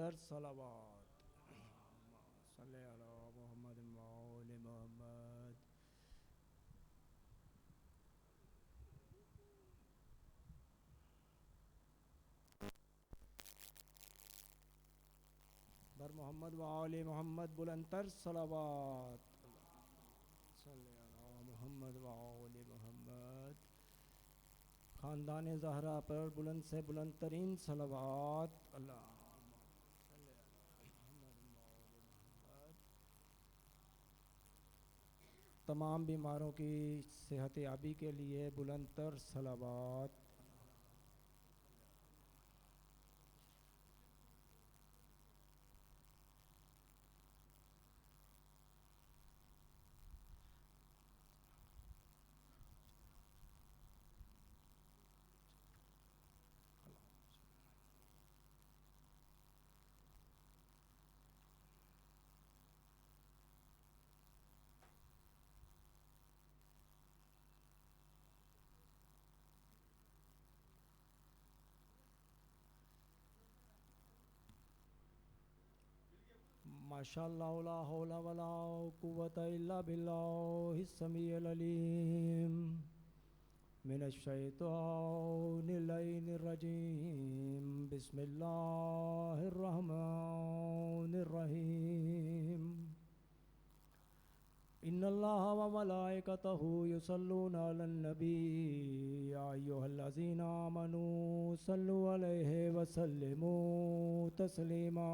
تر صلوات صلی علی محمد و آل محمد. بر محمد و آل محمد بلند تر صلوات صلی علی محمد و آل محمد. خاندان زہرا پر بلند سے بلند ترین صلوات. اللہم صلی علی محمد و آل محمد. تمام بیماروں کی صحت یابی کے لیے بلند تر صلوات. ماشاء اللہ لا حول ولا قوة الا باللہ السمیع العلیم من الشیطان اللعین الرجیم. بسم اللہ الرحمن الرحیم. ان اللہ و ملائکتہ یصلون علی النبی یا ایھا الذین آمنوا صلوا علیہ وسلموا تسلیما.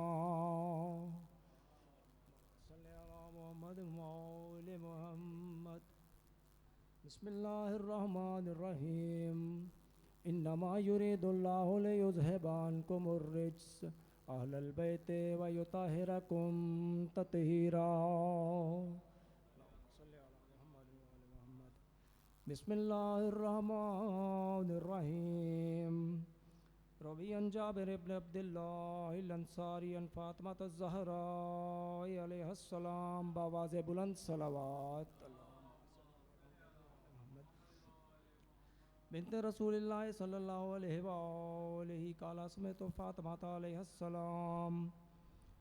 صلی علی محمد و آل محمد. بسم اللہ الرحمن الرحیم. انما یرید اللہ لیذھب عنکم الرجس اہل البیت ویطہرکم تطہیرا. بسم اللہ الرحمن الرحیم. روی عن جابر ابن عبداللہ الانصاری عن فاطمہ الزہراء علیہ السلام بآواز بلند صلوات. بنت رسول اللہ صلی اللہ علیہ وآلہ قال سمعت فاطمہ علیہ السلام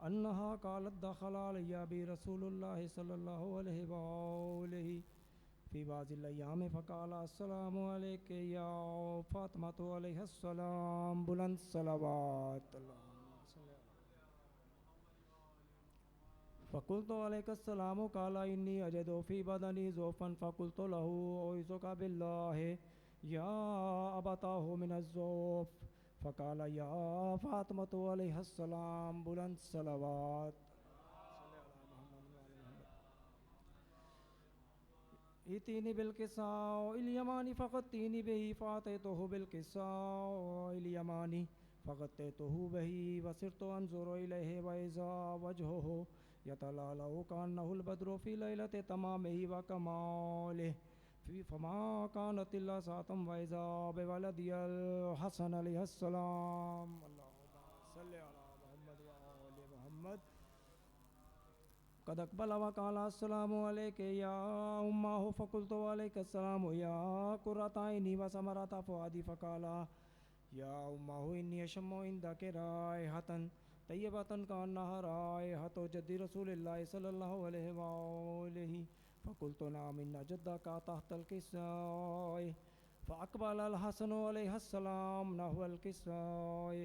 انہا قالت دخل علی ابی رسول اللہ صلی اللہ علیہ وآلہ فی بعض الایام فقال السلام علیک یا فاطمہ علیہ السلام بلند صلوات. فقلت علیک السلام قال انی اجد فی بدنی ضعفا فقلت له اعوذک باللہ یا ابتاه من الضعف فقال یا فاطمہ علیہ السلام بلند صلوات. ایتینی بالکساء الیمانی فغطینی بہی فاتیتہ بالکساء الیمانی فغطیتہ بہی وصرت انظر الیہ واذا وجہہ یتلالہ کانہ البدر فی لیلۃ تمامہ وکمالہ فما کانت الا ساعۃ واذا بولدی الحسن علیہ السلام. اللہم صلی علی محمد و آل محمد. قد اقبل وقال السلام علیک یا امہ فقلت علیک السلام یا قرۃ عینی وثمرۃ فؤادی فقال یا امہ انی اشم عندک رائحۃ طیبۃ کانہا رائحۃ جد رسول اللہ صلی اللہ علیہ وآلہ فقلت نعم ان جدک تحت الکساء فاقبل الحسن علیہ السلام نحو الکساء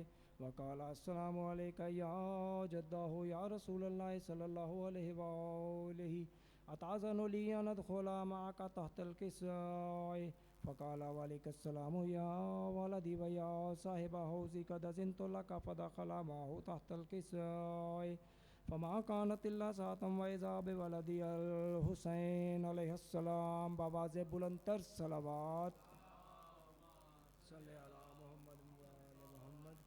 وقال السلام علیک یا جدہ یا رسول اللہ صلی اللہ علیہ وآلہ اتعذن لی ان ادخل معک تحت الکساء فقال وعلیک السلام یا ولدی و یا صاحب حوضی قد اذنت لک فدخل معه تحت الکساء فما كانت الا ساعة واذا بولدی الحسین علیہ السلام بآواز بلند تر صلوات. صلی علی محمد و آل محمد.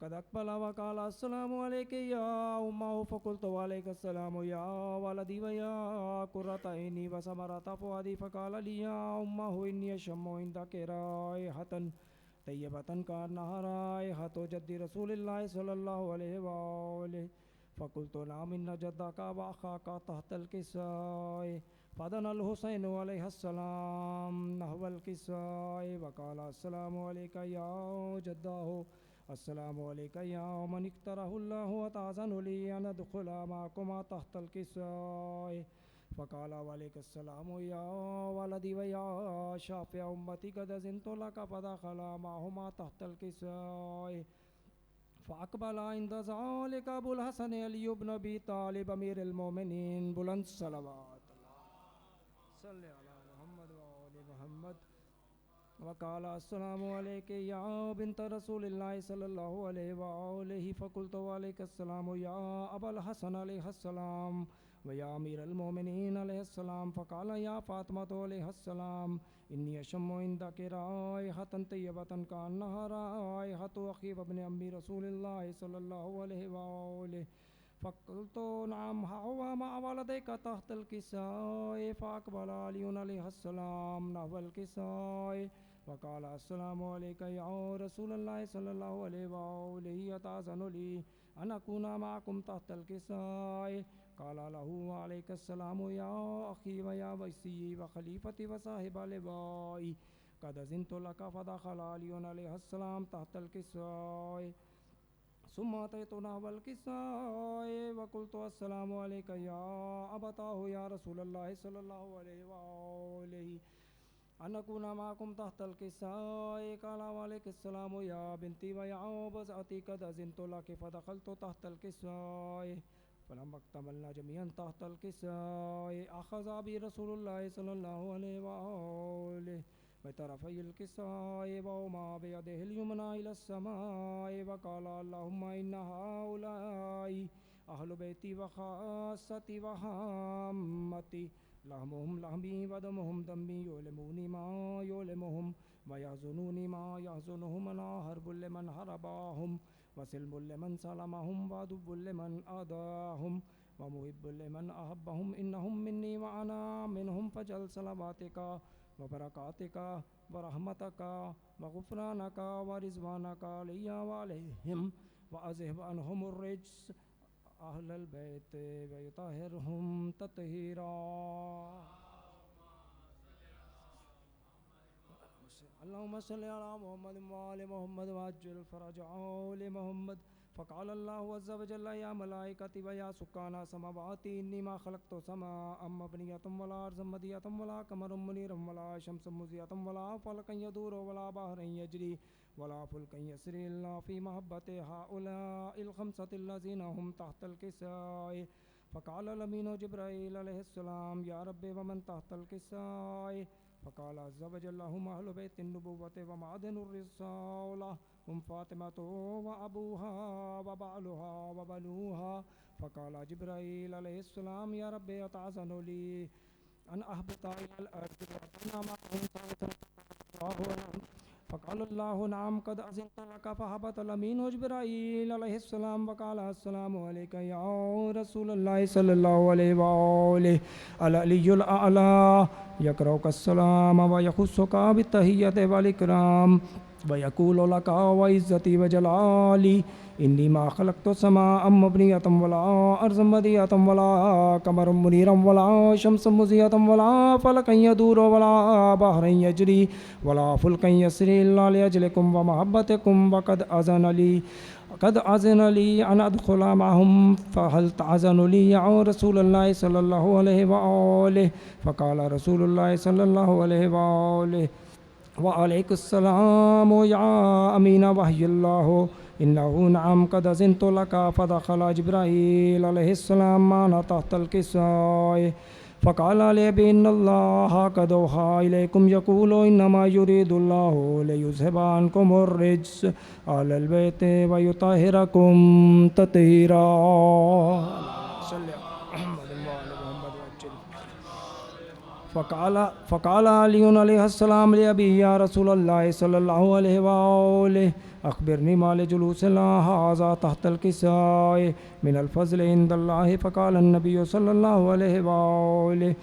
قد اقبل وقال السلام علیک یا امہ فقلت علیک السلام یا ولدی و یا قرۃ عینی وثمرۃ فؤادی فقال لی یا امہ انی اشم عندک رائحۃ طیبۃ کانہا رائحۃ جد رسول اللہ صلی اللہ علیہ وآلہ فقلت نعم ان جدک واخاک تحت الکساء فدنا الحسین علیہ السلام نحو الکساء وقال السلام علیک یا جدہ السلام عليك يا من اختاره الله وتأذن لي أن أدخل معكما تحت الكساء فقال وعليك السلام يا ولدي ويا شافع أمتي قد أذنت لك فدخل معهما تحت الكساء فأقبل عند ذلك أبو الحسن علي بن أبي طالب أمير المؤمنين بلند صلوات صل على محمد وآل محمد وقال السلام عليك يا بنت رسول الله صلى الله عليه وآله فقلت وعليك السلام يا أبا الحسن عليه السلام ويا أمير المؤمنين عليه السلام فقال يا فاطمة عليه السلام إني أشم عندك رائحة طيبة كأنها رائحة أخي وابن أمي رسول الله صلى الله عليه وآله فقلت نعم هو مع ولديك تحت الكساء فأقبل علي عليه السلام نحو الكساء وقال السلام عليك يا رسول الله صلى الله عليه وآله أتأذن لي أن أكون معكم تحت الكساء قال له وعليك السلام يا أخي ويا ويسي وخليفتي وصاحب لبائي قد أذنت لك فدخل علي عليه السلام تحت الكساء ثم أتيت نحو الكساء وقلت السلام عليك يا أبتاه يا رسول الله صلى الله عليه وآله أن أكون معكم تحت الكساء قال وعليك السلام يا بنتي ويا بزعتي قد أذنت لك فدخلت تحت الكساء فلما اكتملنا جميعا تحت الكساء أخذ بي رسول الله صلى الله عليه وآله بطرفي الكساء وما بيده اليمنى إلى السماء وقال اللهم إن هؤلاء أهل بيتي وخاصتي وهامتي لحمهم لحمي ودمهم دمي يؤلموني ما يؤلمهم ويحزنوني ما يحزنهم أنا حرب لمن حرباهم وسلم لمن سلمهم وعدو لمن أداهم ومحب لمن أحبهم إنهم مني وأنا منهم فجل صلواتك وبركاتك ورحمتك وغفرانك ورضوانك علي وعليهم وأذهب عنهم الرجس أهل البيت ويطهرهم تطهيرا اللهم صل على محمد وآل محمد وعجل فرج آل محمد فقال الله عز وجل يا ملائكتي ويا سكان سماواتي إني ما خلقت سماء مبنية ولا أرضا مدية ولا قمر منيرا ولا شمس مضيئة ولا فلكا يدور ولا بحر يجري ولا فلك يسري إلا في محبة هؤلاء الخمسة الذين هم تحت الكساء فقال الأمين جبرائيل عليه السلام يا رب ومن تحت الكساء فقال عز وجل هم أهل بيت النبوة ومعدن الرسالة هم فاطمة وأبوها وبعلها وبنوها فقال جبرائيل عليه السلام يا رب أتأذن لي أن أهبط إلى الأرض وأكون معهم فقال الله نعم قد أذنت لك فهبط الأمين جبرائيل عليه السلام وقال السلام عليك يا رسول الله صلى الله عليه وآله العلي الأعلى يقرأك السلام ويخصك بالتحية والإكرام ويقول لك وعزتي وجلالي إني ما خلقت سماء مبنية ولا أرضا مدية ولا قمر منيرا ولا شمس مضيئة ولا فلكا يدور ولا بحر يجري ولا فلكا يسري إلا لأجلكم ومحبتكم قد أذن لي أن أدخل معهم فهل تأذن لي يا رسول الله صلى الله عليه وآله فقال رسول الله صلى الله عليه وآله وعليك السلام يا أمين وحي الله إنه نعم قد أذنت لك فدخل جبرائيل عليه السلام معنا تحت الكساء فقال لي بإن الله قد أوحى إليكم يقول إنما يريد الله ليذهب عنكم الرجس على البيت ويطهركم تطهيرا فقال علي عليه السلام لأبي يا رسول الله صلى الله عليه وآله أخبرني ما لجلوس هذا تحت الكساء من الفضل عند الله فقال النبي صلى الله عليه وآله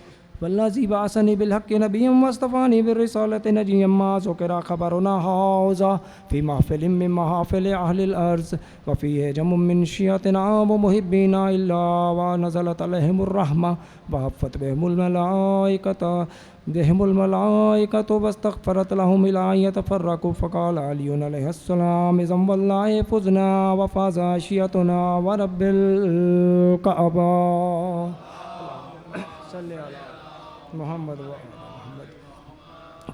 والذي بعثني بالحق نبيا واصطفاني بالرسالة نجيا ما ذكر خبرنا هذا في محفل من محافل أهل الأرض وفيه جم من شيعتنا ومحبينا إلا ونزلت عليهم الرحمة وحفت بهم الملائكة واستغفرت لهم إلى أن يتفرقوا فقال علي عليه السلام إذا والله فزنا وفاز شيعتنا ورب الكعبة صلى على محمد وآل محمد.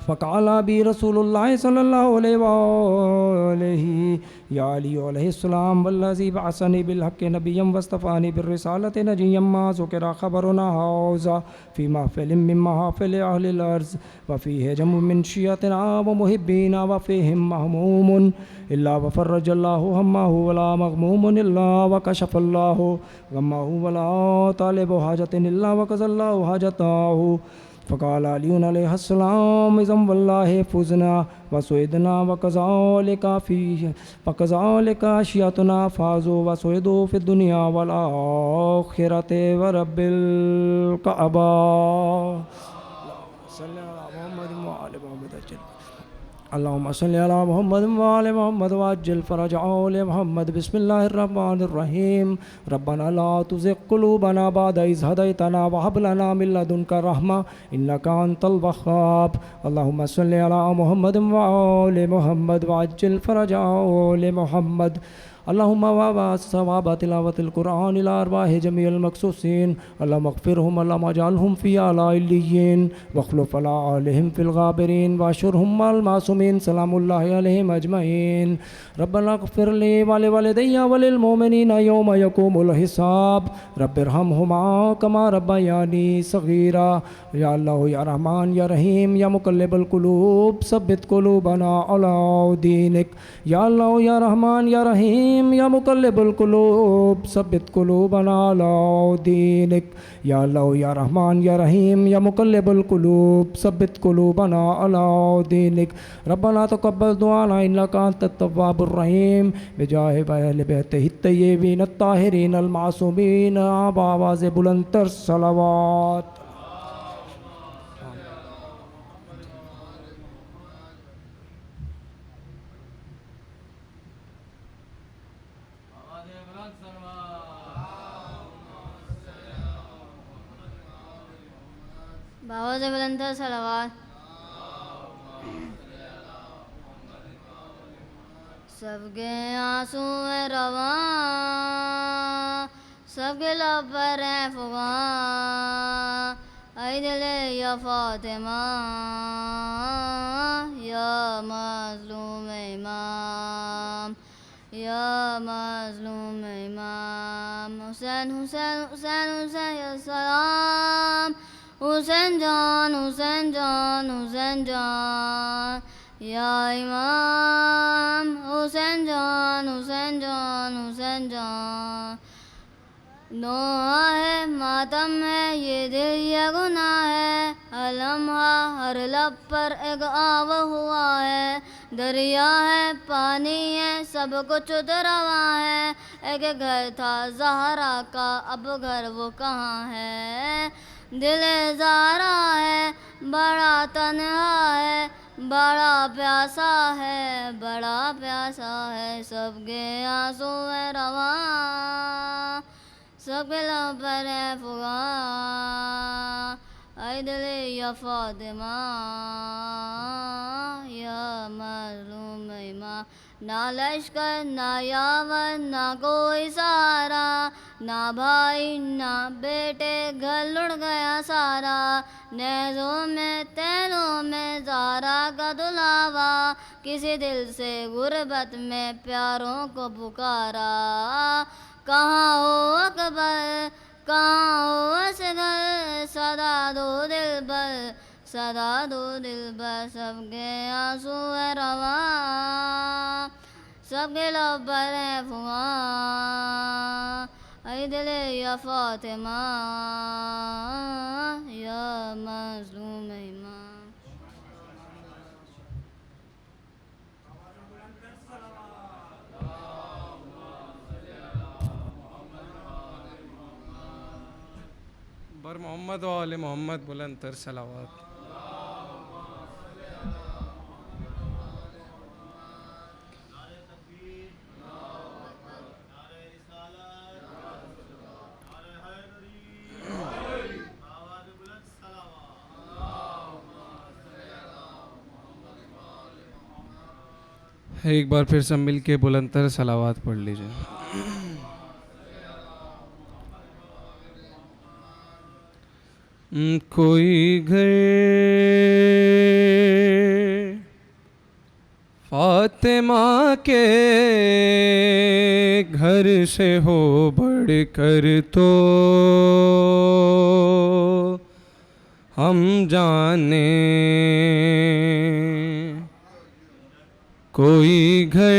فقال بي رسول الله صلى الله عليه وآله يا علي عليه السلام والذي بعثني بالحق نبيا واصطفاني بالرسالة نجيا ما ذكر خبرنا هذا في محفل من محافل أهل الأرض وفيه جم من شيعتنا ومحبينا وفيهم مهموم إلا وفرج الله همه ولا مغموم إلا وكشف الله غمه ولا طالب حاجة إلا وقضى الله حاجته. فقال علي عليه السلام إذا والله فزنا وسعدنا وكذلك شيعتنا فازوا وسعدوا في الدنيا والآخرة ورب الكعبة. صلى على محمد وآل محمد أجل. اللهم صل على محمد وآل محمد وعجل فرج آل محمد. بسم الله الرحمن الرحيم. ربنا لا تزغ قلوبنا بعد إذ هديتنا وهب لنا من لدنك رحمة إنك أنت الوهاب. اللهم صل على محمد وآل محمد وعجل فرج آل محمد. اللهم وابعث ثواب تلاوة القرآن إلى أرواح جميع المقصوصين. اللهم اغفرهم اللهم اجعلهم في أعلى عليين واخلف على آلهم في الغابرين واشرهم مع المعصومين سلام الله عليهم أجمعين. ربنا اغفر لي ولوالدي وللمؤمنين يوم يقوم الحساب. رب ارحمهما كما ربياني صغيرا. يا الله يا رحمن يا رحيم يا مقلب القلوب ثبت قلوبنا على دينك. يا الله يا رحمن يا رحيم يا مقلب القلوب ثبت قلوبنا على دينك. يا الله يا رحمن يا رحيم يا مقلب القلوب ثبت قلوبنا على دينك. ربنا تقبل دعانا إنك أنت التواب الرحيم بجاه أهل بيته الطيبين الطاهرين المعصومين بآواز بلند الصلوات. بآواز بلند صلوات. سب کے آنسو ہیں رواں سب کے لب پر ہیں فغاں. اے دل یا فاطمہ یا مظلوم امام یا مظلوم امام. حسین حسین حسین حسین یا سلام. حسین جان حسین جان حسین جان یا امام. حسین جان حسین جان حسین جان. نوحہ ہے ماتم ہے یہ دل یہ گناہ ہے. ہر لمحہ ہر لب پر ایک آب ہوا ہے. دریا ہے پانی ہے سب کچھ رواں ہے. ایک گھر تھا زہرا کا اب گھر وہ کہاں ہے. دل زہرا ہے بڑا تنہا ہے بڑا پیاسا ہے بڑا پیاسا ہے. سب کے آنسو ہیں رواں سب کے لب پر ہے فغاں. اے دل یا فاطمہ یا مظلوم امام. نہ لشکر نہ یاور نہ کوئی سہارا نہ بھائی نہ بیٹے گھر لڑ گیا سارا. نیزوں میں تیروں میں زہرا کا دلاوا کسی دل سے غربت میں پیاروں کو پکارا. کہاں ہو اکبر کہاں ہو اصغر صدا دو دل بر صدا دو دل بر. سب کے آنسو ہیں رواں سب کے لب پر ہیں فغاں. اے دل یا فاطمہ یا مظلوم امام. بر محمد و آل محمد بلند تر صلوات. ایک بار پھر سب مل کے بلند تر صلوات پڑھ لیجئے. کوئی گھر فاطمہ کے گھر سے ہو بڑھ کر تو ہم جانیں. کوئی گھر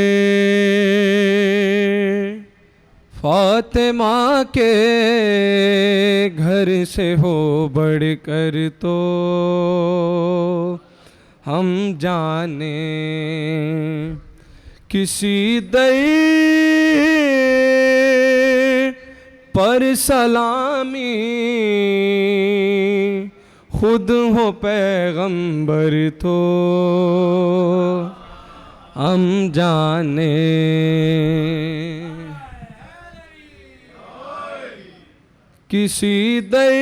فاطمہ کے گھر سے ہو بڑھ کر تو ہم جانیں. کسی در پر سلامی خود ہو پیغمبر تو ہم جانیں. کسی در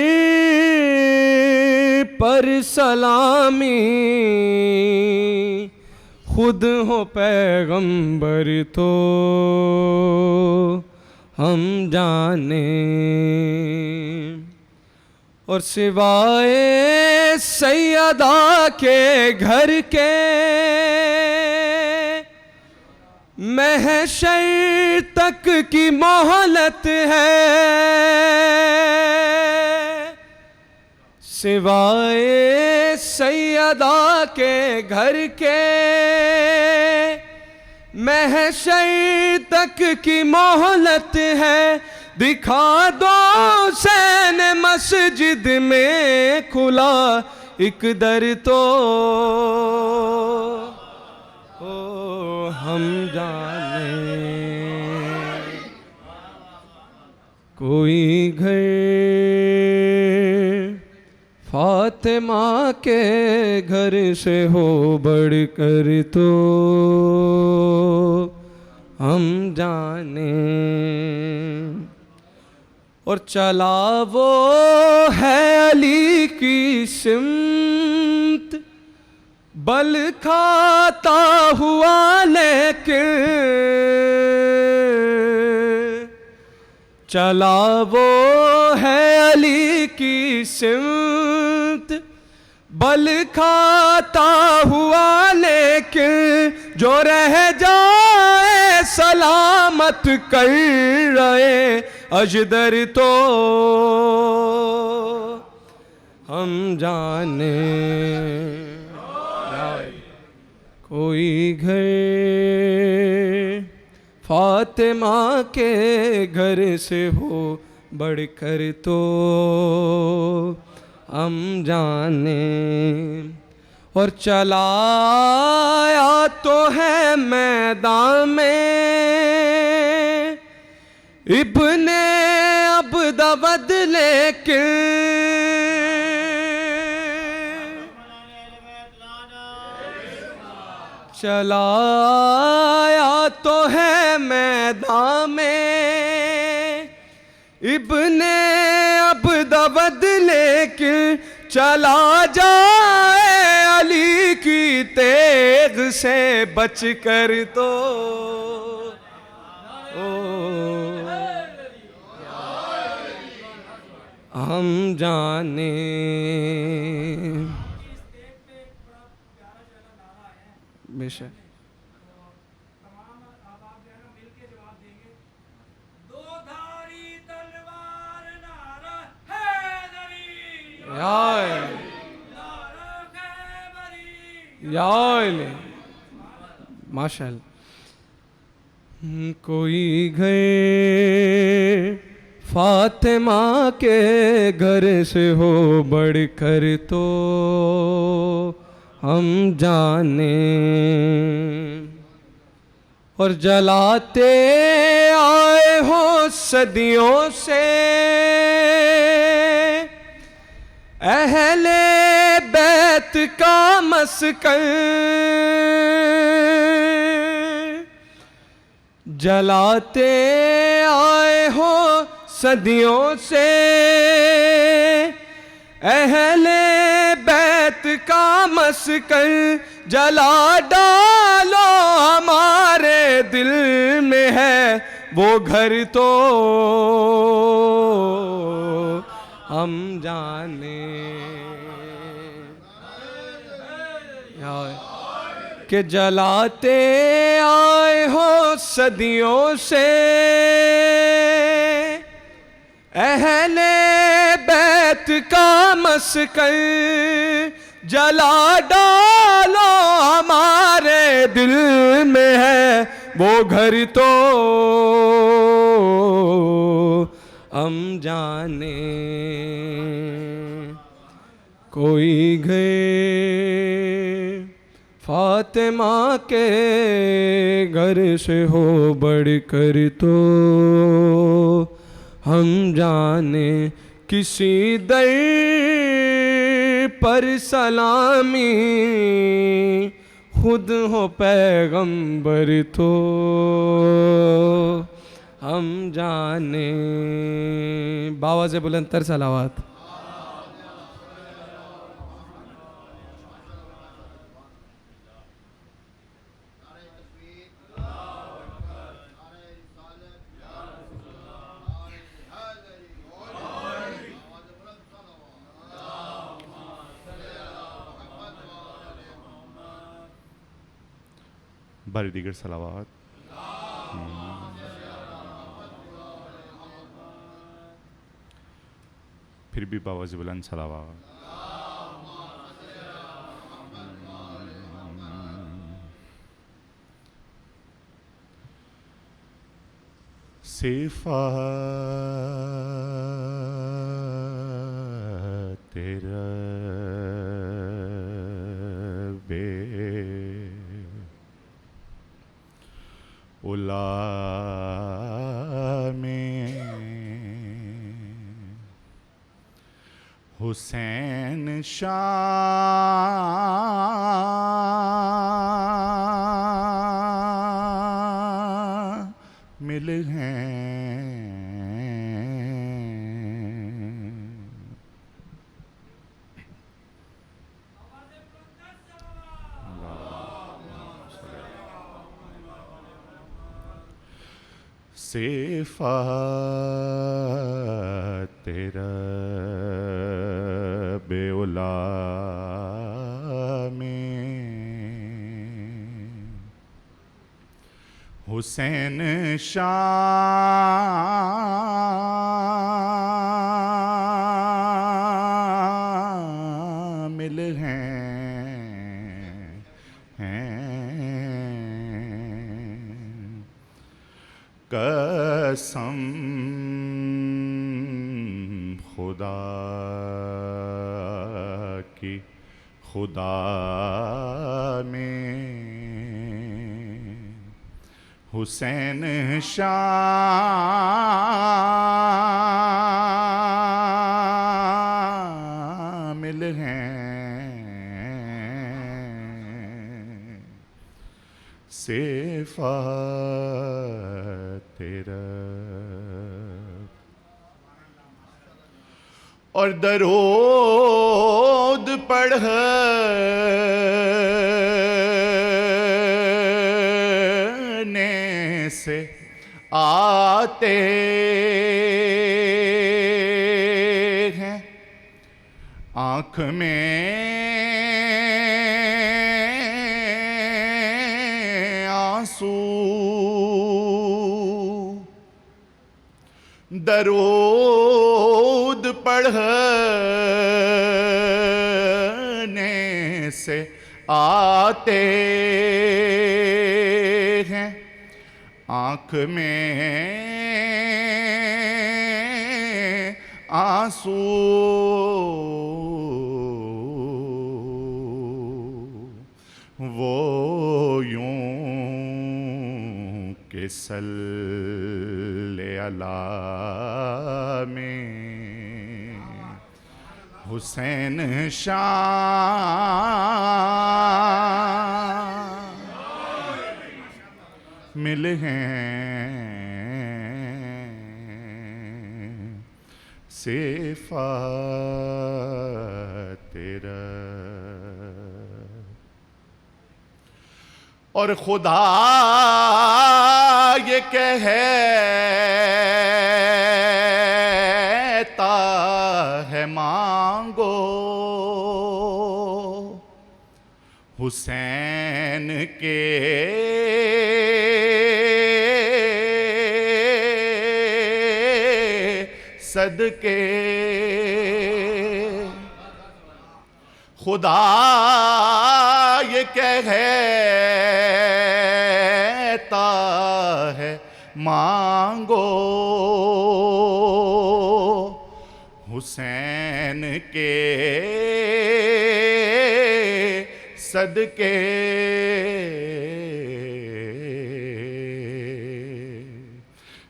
پر سلامی خود ہو پیغمبر تو ہم جانیں. اور سوائے سیدہ کے گھر کے محشر تک کی مہلت ہے. سوائے سیدہ کے گھر کے محشر تک کی مہلت ہے. دکھا دو حسین مسجد میں کھلا ایک در تو ہم جانیں. کوئی گھر فاطمہ کے گھر سے ہو بڑھ کر تو ہم جانیں. اور چلا وہ ہے علی کی سمت بل کھاتا ہوا لیکن. چلا وہ ہے علی کی سمت بل کھاتا ہوا لیکن. جو رہ جائے سلامت کر رہے اجدر تو ہم جانیں. کوئی گھر فاطمہ کے گھر سے ہو بڑھ کر تو ہم جانیں. اور چلایا تو ہے میدان میں ابن عبدود لیکن. چلایا تو ہے میدان میں ابن عبدود لیکن. چلا جائے علی کی تیغ سے بچ کر تو ہم جانیں. بے شک ماشاء اللہ. کوئی گھر فاطمہ کے گھر سے ہو بڑھ کر تو ہم جانیں. اور جلاتے آئے ہو صدیوں سے اہل بیت کا مسکن جلاتے آئے ہو صدیوں سے، اہل بیت کا مسکن جلا ڈالو، ہمارے دل میں ہے وہ گھر تو ہم جانے کہ جلاتے آئے ہو صدیوں سے، اہل بیت کا مسکن جلا ڈالو، ہمارے دل میں ہے وہ گھر تو ہم جانے۔ کوئی گئے فاطمہ کے گھر سے ہو بڑھ کر تو ہم جانے، کسی در پر سلامی خود ہو پیغمبر تو ہم جانے۔ باواز بلند تر صلوات۔ باری دیگر صلوات۔ پھر بھی باواز بلند صلوات۔ صفات رب اولا میں حسین شامل ہیں۔ صفات رب اولا میں حسین شامل ہیں۔ قسم خدا کی خدا میں حسین شامل ہیں۔ صفات رب اور درود پڑھنے سے آتے ہیں آنکھ میں آنسو، درود پڑھنے سے آتے ہیں آنکھ میں آنسو، وہ یوں کہ صلی اللہ میں حسین شاہ مل ہیں صفات تیرا اور خدا یہ کہتا ہے مانگو حسین کے صدقے خدا یہ کہتا ہے مانگو حسین کے صدقے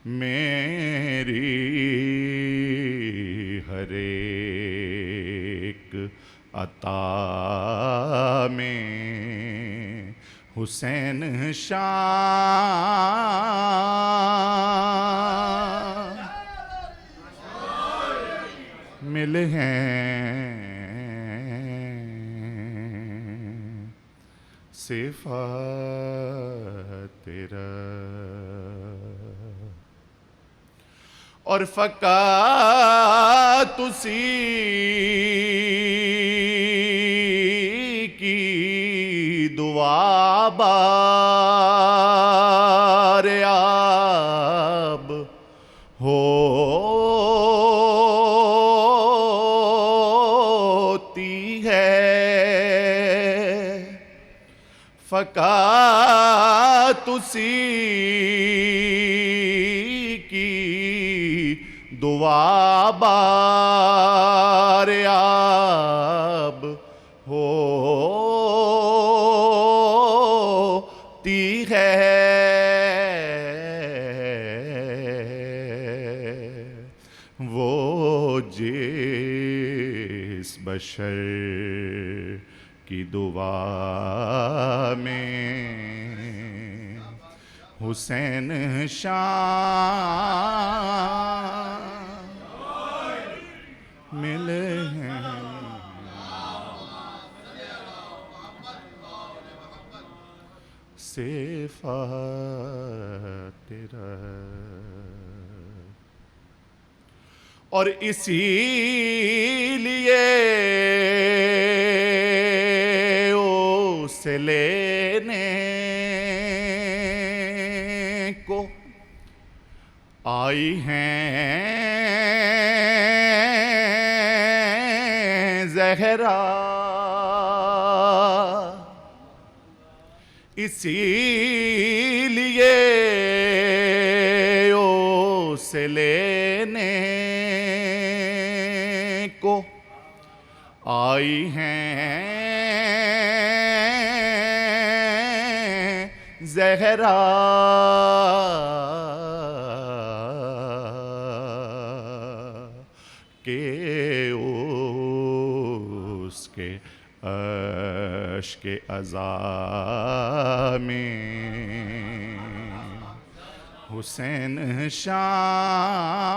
میری ہر ایک عطا میں حسین شاہ مل ہیں صفات تیرا اور فقط اسی کی دعا بار آب ہوتی ہے فقط اسی کی دعا بار آب ہوتی ہے وہ جس بشر کی دعا میں حسین شاہ مل ہیں صفات تیرا اور اسی لیے اسے لینے کو آئی ہیں زہرا اسی لیے اسے لینے کو آئی ہیں زہرا کہ اس کے عشق عزا میں حسین شاہ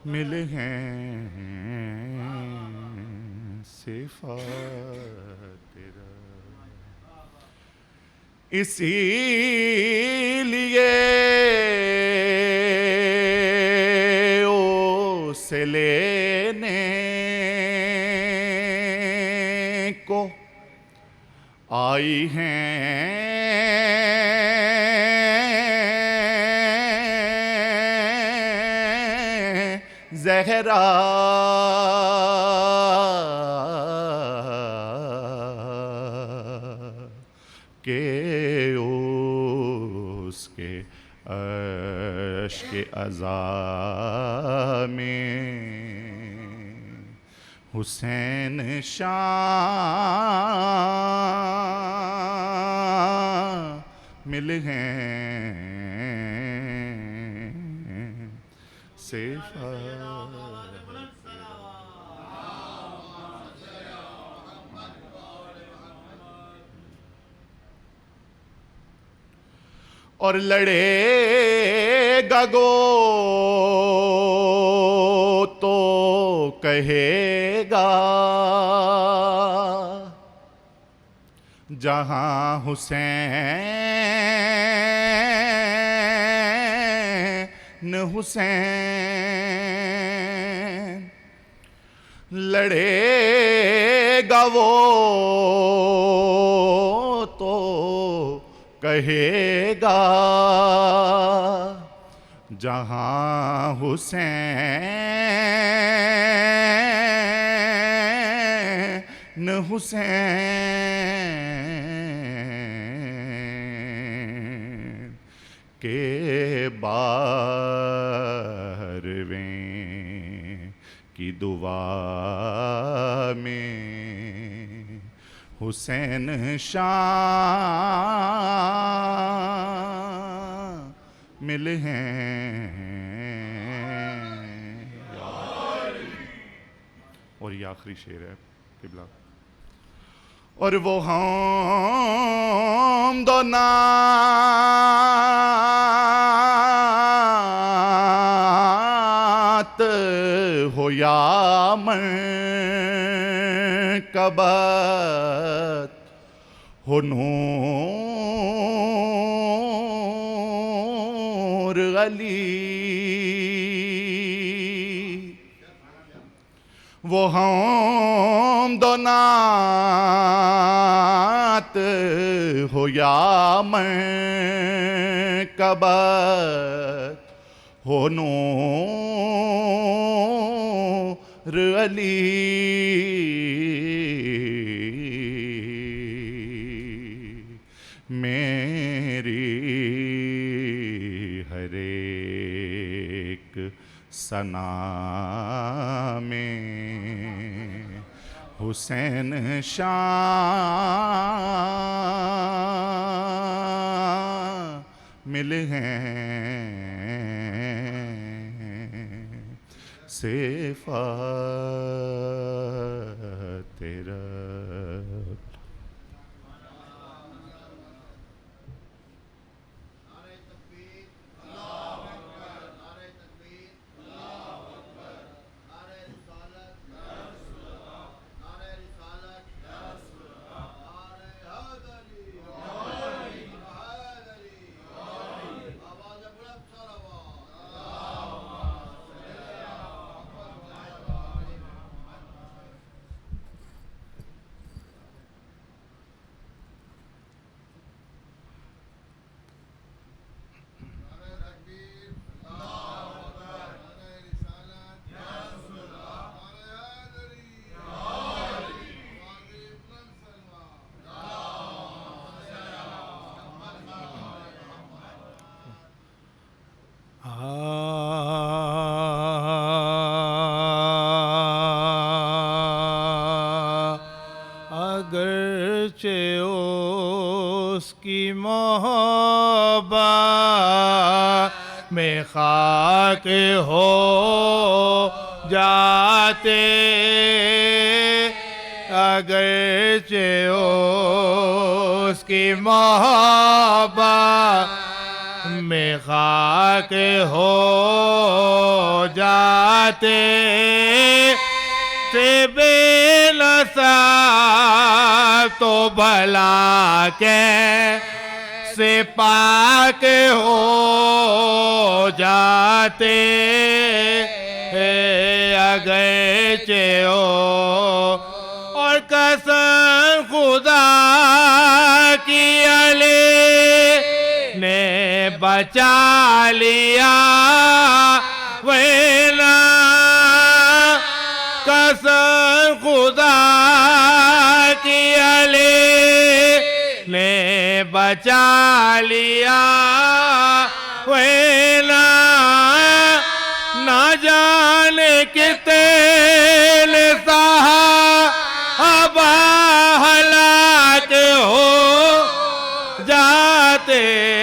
مل ہیں صفات تیرا اسی لیے اسے لینے کو آئی ہیں زہرا کہ اس کے عشق عزا میں حسین شاہ مل ہیں اور لڑے گا گو تو کہے گا جہاں حسین حسین لڑے گا وہ تو کہے گا جہاں حسین حسین کے بارہویں کی دعا میں حسین شامل ہیں اور یہ آخری شعر ہے قبلہ اور وہ حمد و نعت ہو یا مرکبت ہو نور علی وہ حمد و نعت ہو یا مرکبت ہو نور علی میری ہر ایک ثنا میں حسین شامل ہیں صفات رب اگرچہ اس کی محبت میں خاک ہو جاتے اگرچہ اس کی محبت میں خاک ہو جاتے سے بے نصاب تو بھلا کیسے پاک ہو جاتے اگرچہ ہو اور قسم خدا کی علی نے بچا لیا وینا قسم خدا کی علی نے بچا لیا وینا نہ جانے کتنے صحابہ ہلاک ہو جاتے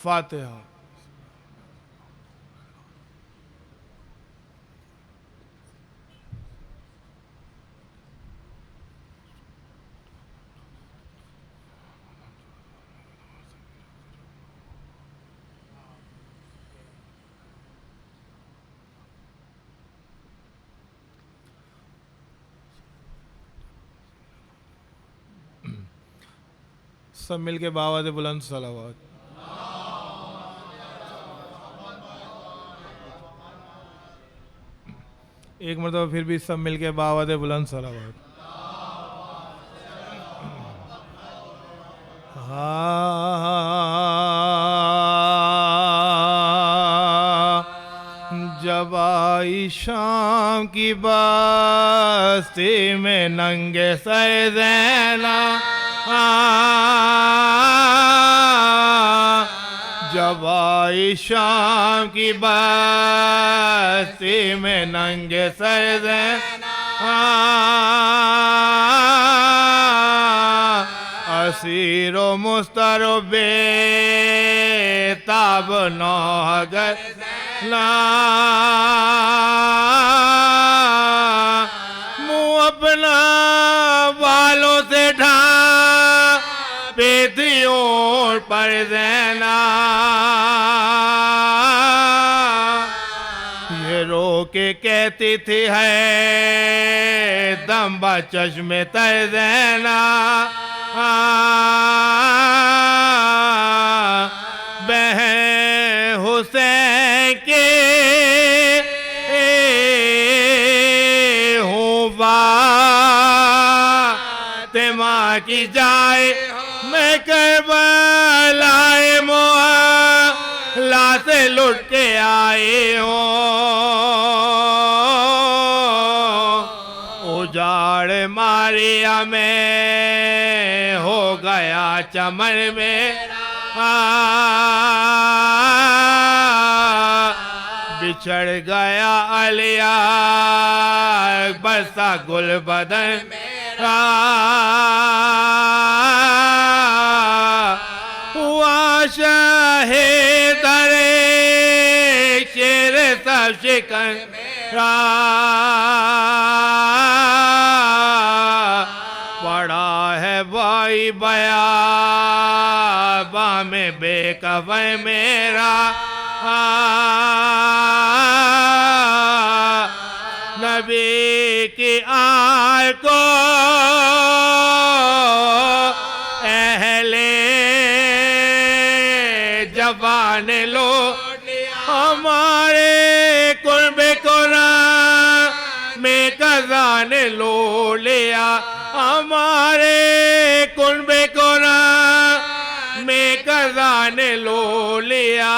فاتحہ. سب مل کے بآواز بلند صلوات. ایک مرتبہ پھر بھی سب مل کے بآواز بلند صلوات. جب آئی شام کی بستی میں ننگے سر زینب، جب آئی شام کی بستی میں ننگے سر زینب، اسیر و مستر و بے تاب نوحگر منہ اپنا بالوں سے ڈھانپے تھی اونٹ پر زینب، یہ رو کے کہتی تھی ہے دم با چشم تر زینب، بہن حسین کے ہوں فاطمہ کی جائے میں کربلائے مولا سے لٹ کے آئے ہوں، اجاڑ ماریا میں ہو گیا چمن میرا، بچھڑ گیا علی اکبر سا گل بدن میرا، ہوا شہید درے شیر سب شکن میرا، پڑا ہے بھائی بیاباں میں بے کفن میرا، نبی کی آل کو اہل جوان لو ہمارے قرب قرآن میں خزان لو لیا، ہمارے قرب قرآن میں خزان لو لیا،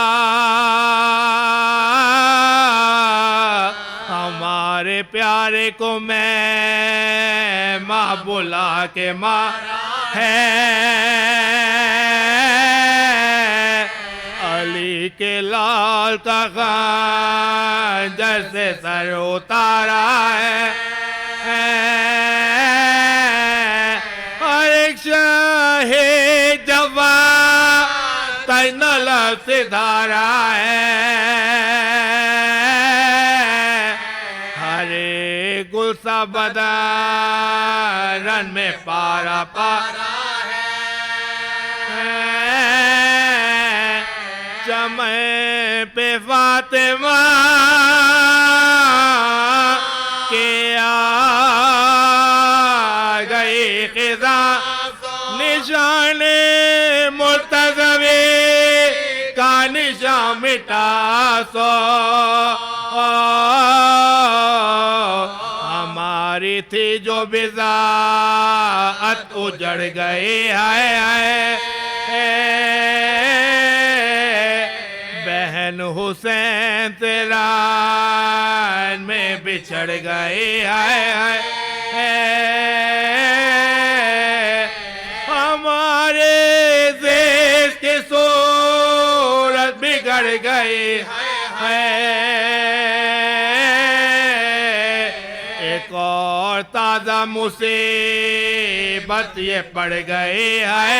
ہمارے پیارے کو میں ماں بلا کے مارا ہے، علی کے لال کا خنجر سے سر اتارا ہے، ہر ایک شہید جوان تن لب سے دھارا ہے، ہر ایک گلسا بدن میں پارا پارا ہے، چمن پہ فاطمہ کے آ گئی خزاں، نشان مرتضوی کا نشان مٹا سو، ہماری تھی جو بضاعت اجڑ گئی ہے، بہن حسین تیرا میں بچھڑ گئی ہے، ہمارے دیش کی صورت بگڑ گئی ہے، ایک اور تازہ مصیبت یہ پڑ گئی ہے،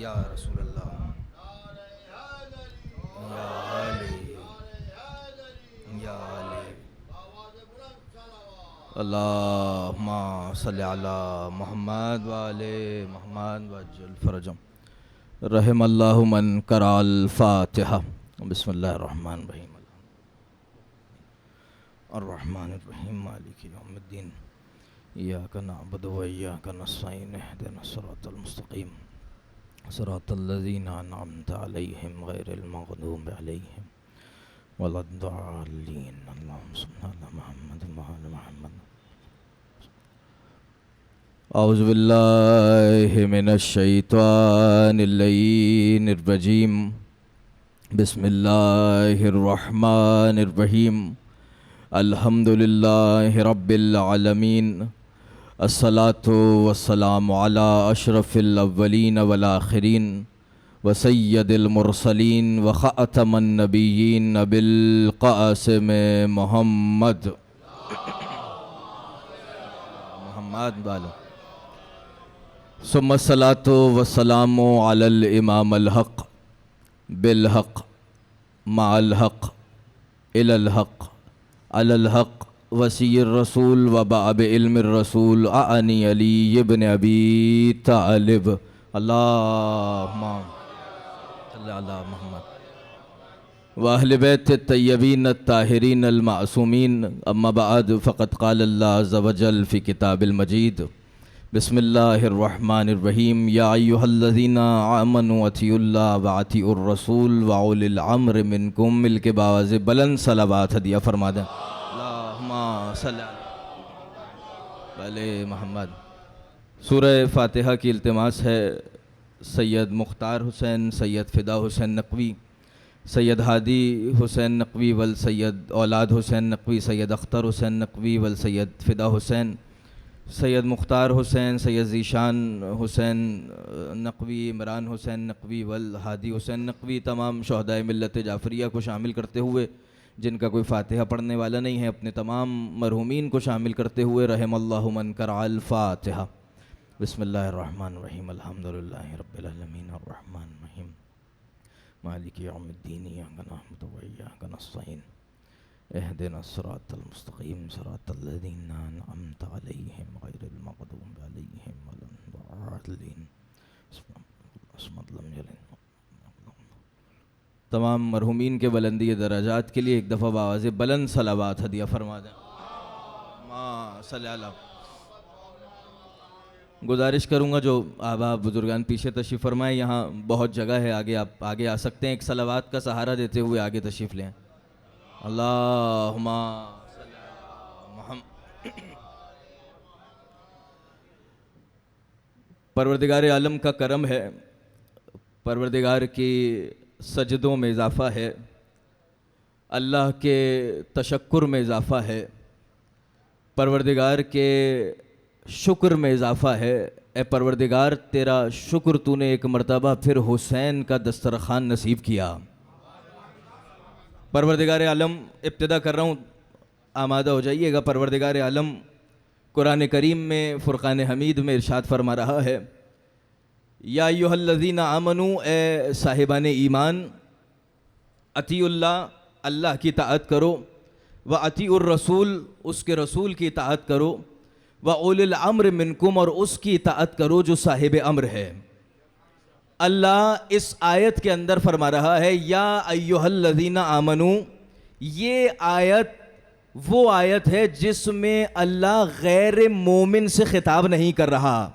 یا رسول اللہ یا علی یا علی اللہم صلی علی محمد وآل محمد وعجل فرجم رحم اللہ من قرأ الفاتحہ بسم اللہ الرحمن الرحیم الرحمن الرحیم مالک یوم الدین ایاک نعبد و ایاک نستعین اہدنا الصراط المستقیم صراط الذین انعمت علیہم غیر المغضوب علیہم ولا الضالین اللہم صل علی محمد وعلی محمد اعوذ باللہ من الشیطان اللعین الرجیم بسم اللہ الرحمن الرحیم الحمدللہ رب العالمین الصلاة والسلام على اشرف الاولین والآخرین وسید المرسلین وخاتم النبیین بالقاسم محمد بالو ثم الصلاة والسلام على الامام الحق بالحق مع الحق الى الحق على الحق وسیع الرسول وباب علم الرسول اعنی علی ابن ابی طالب اللہم صلی علی محمد واہل بیت الطیبین الطاہرین المعصومین اما بعد فقد قال اللہ عز وجل فی کتاب المجید بسم اللہ الرحمن الرحیم یا ایہا الذین آمنوا اطیعوا اللہ واطیعوا الرسول واولی الامر منکم مل کے باواز بلند صلوات ہدیہ فرما دیں صلی علی محمد۔ سورہ فاتحہ کی التماس ہے سید مختار حسین، سید فدا حسین نقوی، سید ہادی حسین نقوی والسید اولاد حسین نقوی، سید اختر حسین نقوی والسید فدا حسین، سید مختار حسین، سید ذیشان حسین نقوی، عمران حسین نقوی والہادی حسین نقوی، تمام شہدائے ملت جعفریہ کو شامل کرتے ہوئے جن کا کوئی فاتحہ پڑھنے والا نہیں ہے، اپنے تمام مرحومین کو شامل کرتے ہوئے رحم اللہ من قرأ الفاتحہ۔ بسم اللہ الرحمن الرحیم الحمدللہ رب العالمین الرحمن الرحیم مالک یوم الدین ایاک نعبد و ایاک نستعین اہدنا الصراط المستقیم صراط الذین انعمت علیہم غیر المغضوب علیہم ولا الضالین۔ تمام مرحومین کے بلندی درجات کے لیے ایک دفعہ بآواز بلند صلوات ہدیہ فرما دیں۔ صلی اللہ۔ گزارش کروں گا جو آبا بزرگان پیچھے تشریف فرمائیں، یہاں بہت جگہ ہے، آگے آپ آگے آ سکتے ہیں، ایک صلوات کا سہارا دیتے ہوئے آگے تشریف لیں۔ اللہم صلی علی محمد۔ پروردگار عالم کا کرم ہے پروردگار کی سجدوں میں اضافہ ہے، اللہ کے تشکر میں اضافہ ہے، پروردگار کے شکر میں اضافہ ہے۔ اے پروردگار تیرا شکر تو نے ایک مرتبہ پھر حسین کا دسترخوان نصیب کیا۔ پروردگار عالم، ابتدا کر رہا ہوں، آمادہ ہو جائیے گا۔ پروردگار عالم قرآن کریم میں فرقان حمید میں ارشاد فرما رہا ہے، یا ایھا الذین آمنوا، اے صاحبان ایمان، اطیعوا اللہ، اللہ کی اطاعت کرو، واطیعوا الرسول، اس کے رسول کی اطاعت کرو، واولی الامر منکم، اور اس کی اطاعت کرو جو صاحب امر ہے۔ اللہ اس آیت کے اندر فرما رہا ہے یا ایھا الذین آمنوا، یہ آیت وہ آیت ہے جس میں اللہ غیر مومن سے خطاب نہیں کر رہا۔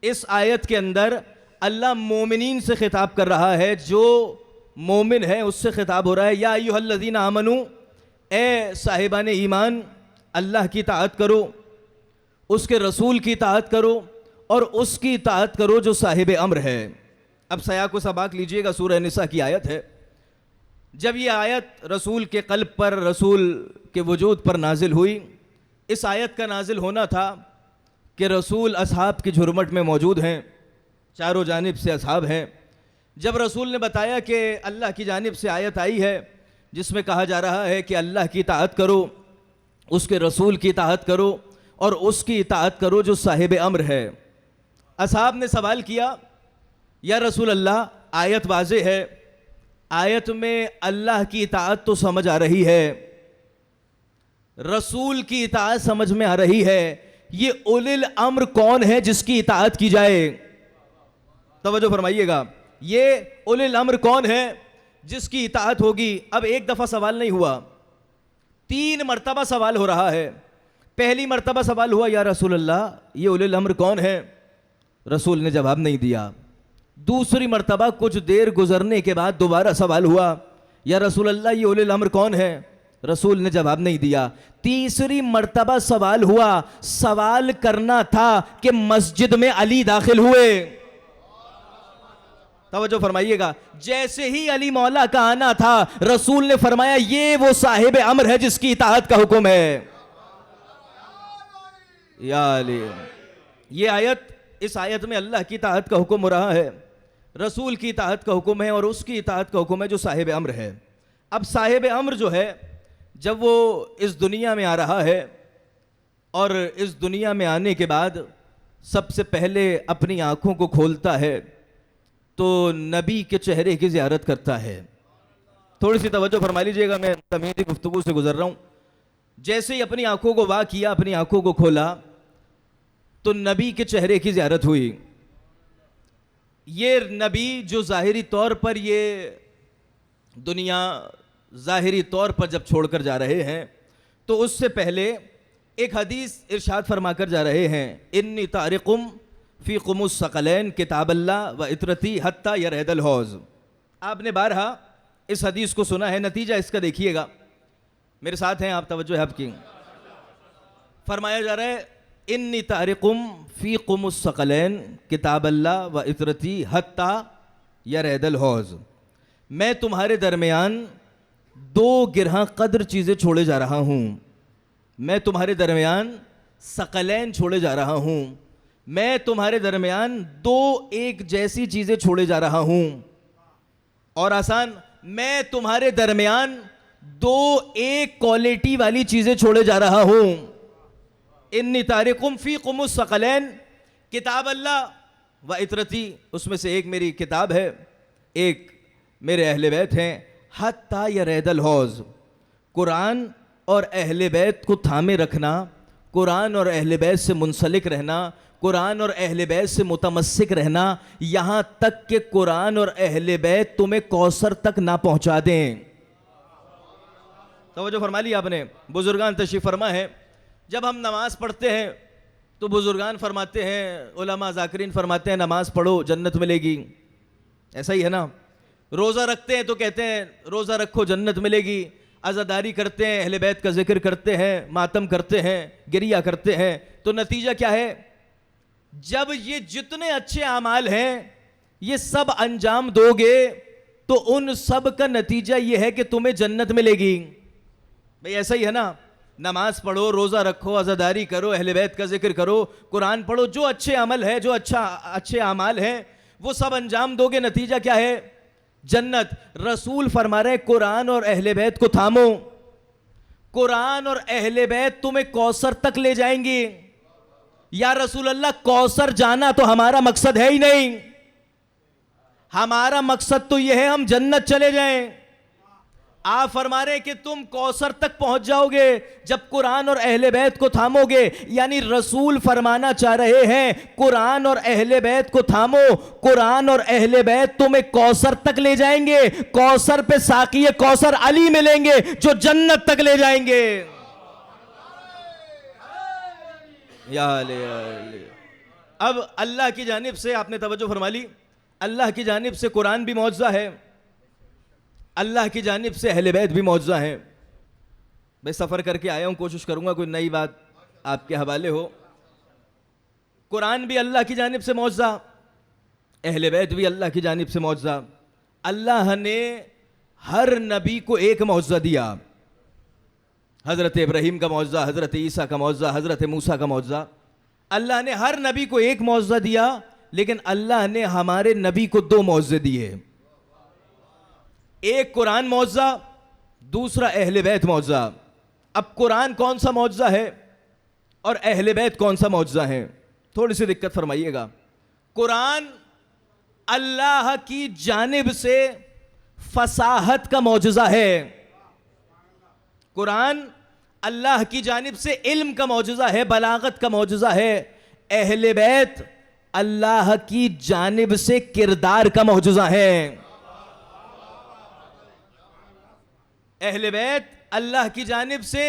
اس آیت کے اندر اللہ مومنین سے خطاب کر رہا ہے، جو مومن ہے اس سے خطاب ہو رہا ہے۔ یا ایھا الذین آمنوا، اے صاحبان ایمان، اللہ کی اطاعت کرو، اس کے رسول کی اطاعت کرو، اور اس کی اطاعت کرو جو صاحب امر ہے۔ اب سیاق و سباق لیجئے گا، سورہ نساء کی آیت ہے۔ جب یہ آیت رسول کے قلب پر، رسول کے وجود پر نازل ہوئی، اس آیت کا نازل ہونا تھا کہ رسول اصحاب کی جھرمٹ میں موجود ہیں، چاروں جانب سے اصحاب ہیں۔ جب رسول نے بتایا کہ اللہ کی جانب سے آیت آئی ہے جس میں کہا جا رہا ہے کہ اللہ کی اطاعت کرو، اس کے رسول کی اطاعت کرو، اور اس کی اطاعت کرو جو صاحب امر ہے، اصحاب نے سوال کیا، یا رسول اللہ آیت واضح ہے، آیت میں اللہ کی اطاعت تو سمجھ آ رہی ہے، رسول کی اطاعت سمجھ میں آ رہی ہے، یہ اولی الامر کون ہے جس کی اطاعت کی جائے؟ توجہ فرمائیے گا، یہ اولی الامر کون ہے جس کی اطاعت ہوگی؟ اب ایک دفعہ سوال نہیں ہوا، 3 مرتبہ سوال ہو رہا ہے۔ پہلی مرتبہ سوال ہوا، یا رسول اللہ یہ اولی الامر کون ہے؟ رسول نے جواب نہیں دیا۔ دوسری مرتبہ کچھ دیر گزرنے کے بعد دوبارہ سوال ہوا، یا رسول اللہ یہ اولی الامر کون ہے؟ رسول نے جواب نہیں دیا۔ تیسری مرتبہ سوال ہوا، سوال کرنا تھا کہ مسجد میں علی داخل ہوئے۔ توجہ فرمائیے گا، جیسے ہی علی مولا کا آنا تھا، رسول نے فرمایا یہ وہ صاحب امر ہے جس کی اطاعت کا حکم ہے۔ یا علی، یہ آیت، اس آیت میں اللہ کی اطاعت کا حکم ہو رہا ہے، رسول کی اطاعت کا حکم ہے، اور اس کی اطاعت کا حکم ہے جو صاحب امر ہے۔ اب صاحب امر جو ہے، جب وہ اس دنیا میں آ رہا ہے، اور اس دنیا میں آنے کے بعد سب سے پہلے اپنی آنکھوں کو کھولتا ہے تو نبی کے چہرے کی زیارت کرتا ہے۔ تھوڑی سی توجہ فرما لیجئے گا، میں تمہیدی گفتگو سے گزر رہا ہوں۔ جیسے ہی اپنی آنکھوں کو واہ کیا، اپنی آنکھوں کو کھولا، تو نبی کے چہرے کی زیارت ہوئی۔ یہ نبی جو ظاہری طور پر یہ دنیا ظاہری طور پر جب چھوڑ کر جا رہے ہیں، تو اس سے پہلے ایک حدیث ارشاد فرما کر جا رہے ہیں، انی طارقم فی قم الثقلین کتاب اللہ و اطرتی حتی یرید الحوض۔ آپ نے بارہا اس حدیث کو سنا ہے، نتیجہ اس کا دیکھیے گا، میرے ساتھ ہیں آپ، توجہ ہے آپ کی۔ فرمایا جا رہا ہے انی طارقم فی قم الثقلین کتاب اللہ و اطرتی حتی یرید الحوض، میں تمہارے درمیان 2 گرہاں قدر چیزیں چھوڑے جا رہا ہوں، میں تمہارے درمیان ثقلین چھوڑے جا رہا ہوں، میں تمہارے درمیان 2 ایک جیسی چیزیں چھوڑے جا رہا ہوں، اور آسان، میں تمہارے درمیان 2 ایک کوالٹی والی چیزیں چھوڑے جا رہا ہوں۔ انی طارقم فی قم الثقلین کتاب اللہ و اطرتی، اس میں سے ایک میری کتاب ہے، ایک میرے اہل بیت ہیں، حتی یرید الحوض، قرآن اور اہل بیت کو تھامے رکھنا، قرآن اور اہل بیت سے منسلک رہنا، قرآن اور اہل بیت سے متمسک رہنا، یہاں تک کہ قرآن اور اہل بیت تمہیں کوثر تک نہ پہنچا دیں۔ توجہ فرما لی آپ نے، بزرگان تشریف فرما ہے۔ جب ہم نماز پڑھتے ہیں تو بزرگان فرماتے ہیں، علماء ذاکرین فرماتے ہیں نماز پڑھو جنت ملے گی، ایسا ہی ہے نا۔ روزہ رکھتے ہیں تو کہتے ہیں روزہ رکھو جنت ملے گی، عزاداری کرتے ہیں، اہل بیت کا ذکر کرتے ہیں، ماتم کرتے ہیں، گریہ کرتے ہیں، تو نتیجہ کیا ہے؟ جب یہ جتنے اچھے اعمال ہیں یہ سب انجام دو گے تو ان سب کا نتیجہ یہ ہے کہ تمہیں جنت ملے گی. بھئی ایسا ہی ہے نا, نماز پڑھو, روزہ رکھو, عزاداری کرو, اہل بیت کا ذکر کرو, قرآن پڑھو, جو اچھے عمل ہے, جو اچھے اعمال ہیں وہ سب انجام دو گے, نتیجہ کیا ہے؟ جنت. رسول فرما رہے قرآن اور اہل بیت کو تھامو, قرآن اور اہل بیت تمہیں کوثر تک لے جائیں گے. یا رسول اللہ کوثر جانا تو ہمارا مقصد ہے ہی نہیں, ہمارا مقصد تو یہ ہے ہم جنت چلے جائیں. آپ فرما رہے ہیں کہ تم کوثر تک پہنچ جاؤ گے جب قرآن اور اہل بیت کو تھامو گے. یعنی رسول فرمانا چاہ رہے ہیں قرآن اور اہل بیت کو تھامو, قرآن اور اہل بیت تمہیں کوثر تک لے جائیں گے. کوثر پہ ساقی کوثر علی ملیں گے جو جنت تک لے جائیں گے. یا علی. اب اللہ کی جانب سے آپ نے توجہ فرما لی, اللہ کی جانب سے قرآن بھی معجزہ ہے, اللہ کی جانب سے اہل بیت بھی معجزہ ہیں. میں سفر کر کے آیا ہوں, کوشش کروں گا کوئی نئی بات آپ کے حوالے ہو. قرآن بھی اللہ کی جانب سے معجزہ, اہل بیت بھی اللہ کی جانب سے معجزہ. اللہ نے ہر نبی کو ایک معجزہ دیا. حضرت ابراہیم کا معجزہ, حضرت عیسیٰ کا معجزہ, حضرت موسیٰ کا معجزہ. اللہ نے ہر نبی کو ایک معجزہ دیا, لیکن اللہ نے ہمارے نبی کو دو معجزے دیے. ایک قرآن معجزہ, دوسرا اہل بیت معجزہ. اب قرآن کون سا معجزہ ہے اور اہل بیت کون سا معجزہ ہے؟ تھوڑی سی دقت فرمائیے گا. قرآن اللہ کی جانب سے فصاحت کا معجزہ ہے. قرآن اللہ کی جانب سے علم کا معجزہ ہے, بلاغت کا معجزہ ہے. اہل بیت اللہ کی جانب سے کردار کا معجزہ ہے. اہل بیت اللہ کی جانب سے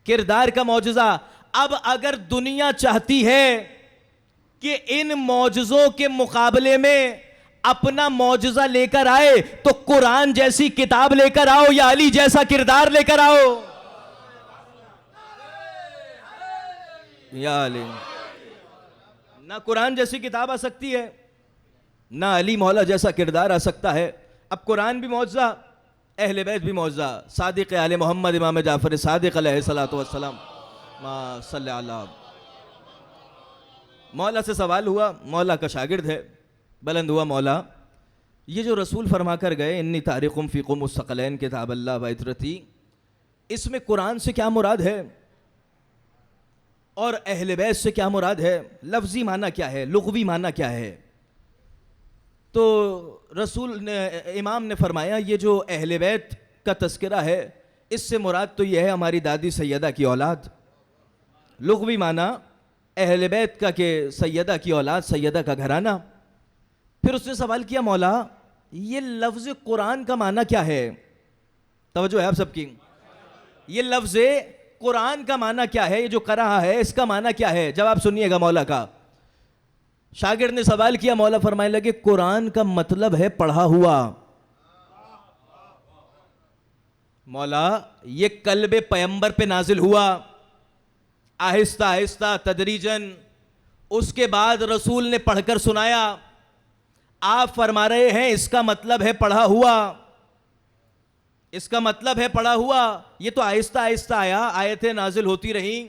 کردار کا معجزہ. اب اگر دنیا چاہتی ہے کہ ان معجزوں کے مقابلے میں اپنا معجزہ لے کر آئے تو قرآن جیسی کتاب لے کر آؤ یا علی جیسا کردار لے کر آؤ. یا علی. نہ قرآن جیسی کتاب آ سکتی ہے, نہ علی مولا جیسا کردار آ سکتا ہے. اب قرآن بھی معجزہ, اہل بیت بھی معجزہ. صادق آل محمد امام جعفر صادق علیہ الصلوۃ والسلام, ما صلی اللہ. مولا سے سوال ہوا, مولا کا شاگرد ہے, بلند ہوا, مولا یہ جو رسول فرما کر گئے انی تارکم فیکم الثقلین کتاب اللہ و عترتی, اس میں قرآن سے کیا مراد ہے اور اہل بیت سے کیا مراد ہے؟ لفظی معنی کیا ہے, لغوی معنی کیا ہے؟ تو رسول نے, امام نے فرمایا یہ جو اہل بیت کا تذکرہ ہے اس سے مراد تو یہ ہے ہماری دادی سیدہ کی اولاد. لغوی معنی اہل بیت کا کہ سیدہ کی اولاد, سیدہ کا گھرانہ. پھر اس نے سوال کیا مولا یہ لفظ قرآن کا معنی کیا ہے؟ توجہ ہے آپ سب کی. یہ لفظ قرآن کا معنی کیا ہے, یہ جو کر رہا ہے اس کا معنی کیا ہے؟ جواب سنیے گا مولا کا. شاگرد نے سوال کیا, مولا فرمائے لگے قرآن کا مطلب ہے پڑھا ہوا. مولا یہ قلب پیغمبر پہ نازل ہوا آہستہ آہستہ تدریجن, اس کے بعد رسول نے پڑھ کر سنایا. آپ فرما رہے ہیں اس کا مطلب ہے پڑھا ہوا, اس کا مطلب ہے پڑھا ہوا. یہ تو آہستہ آہستہ آیا, آیتیں نازل ہوتی رہیں,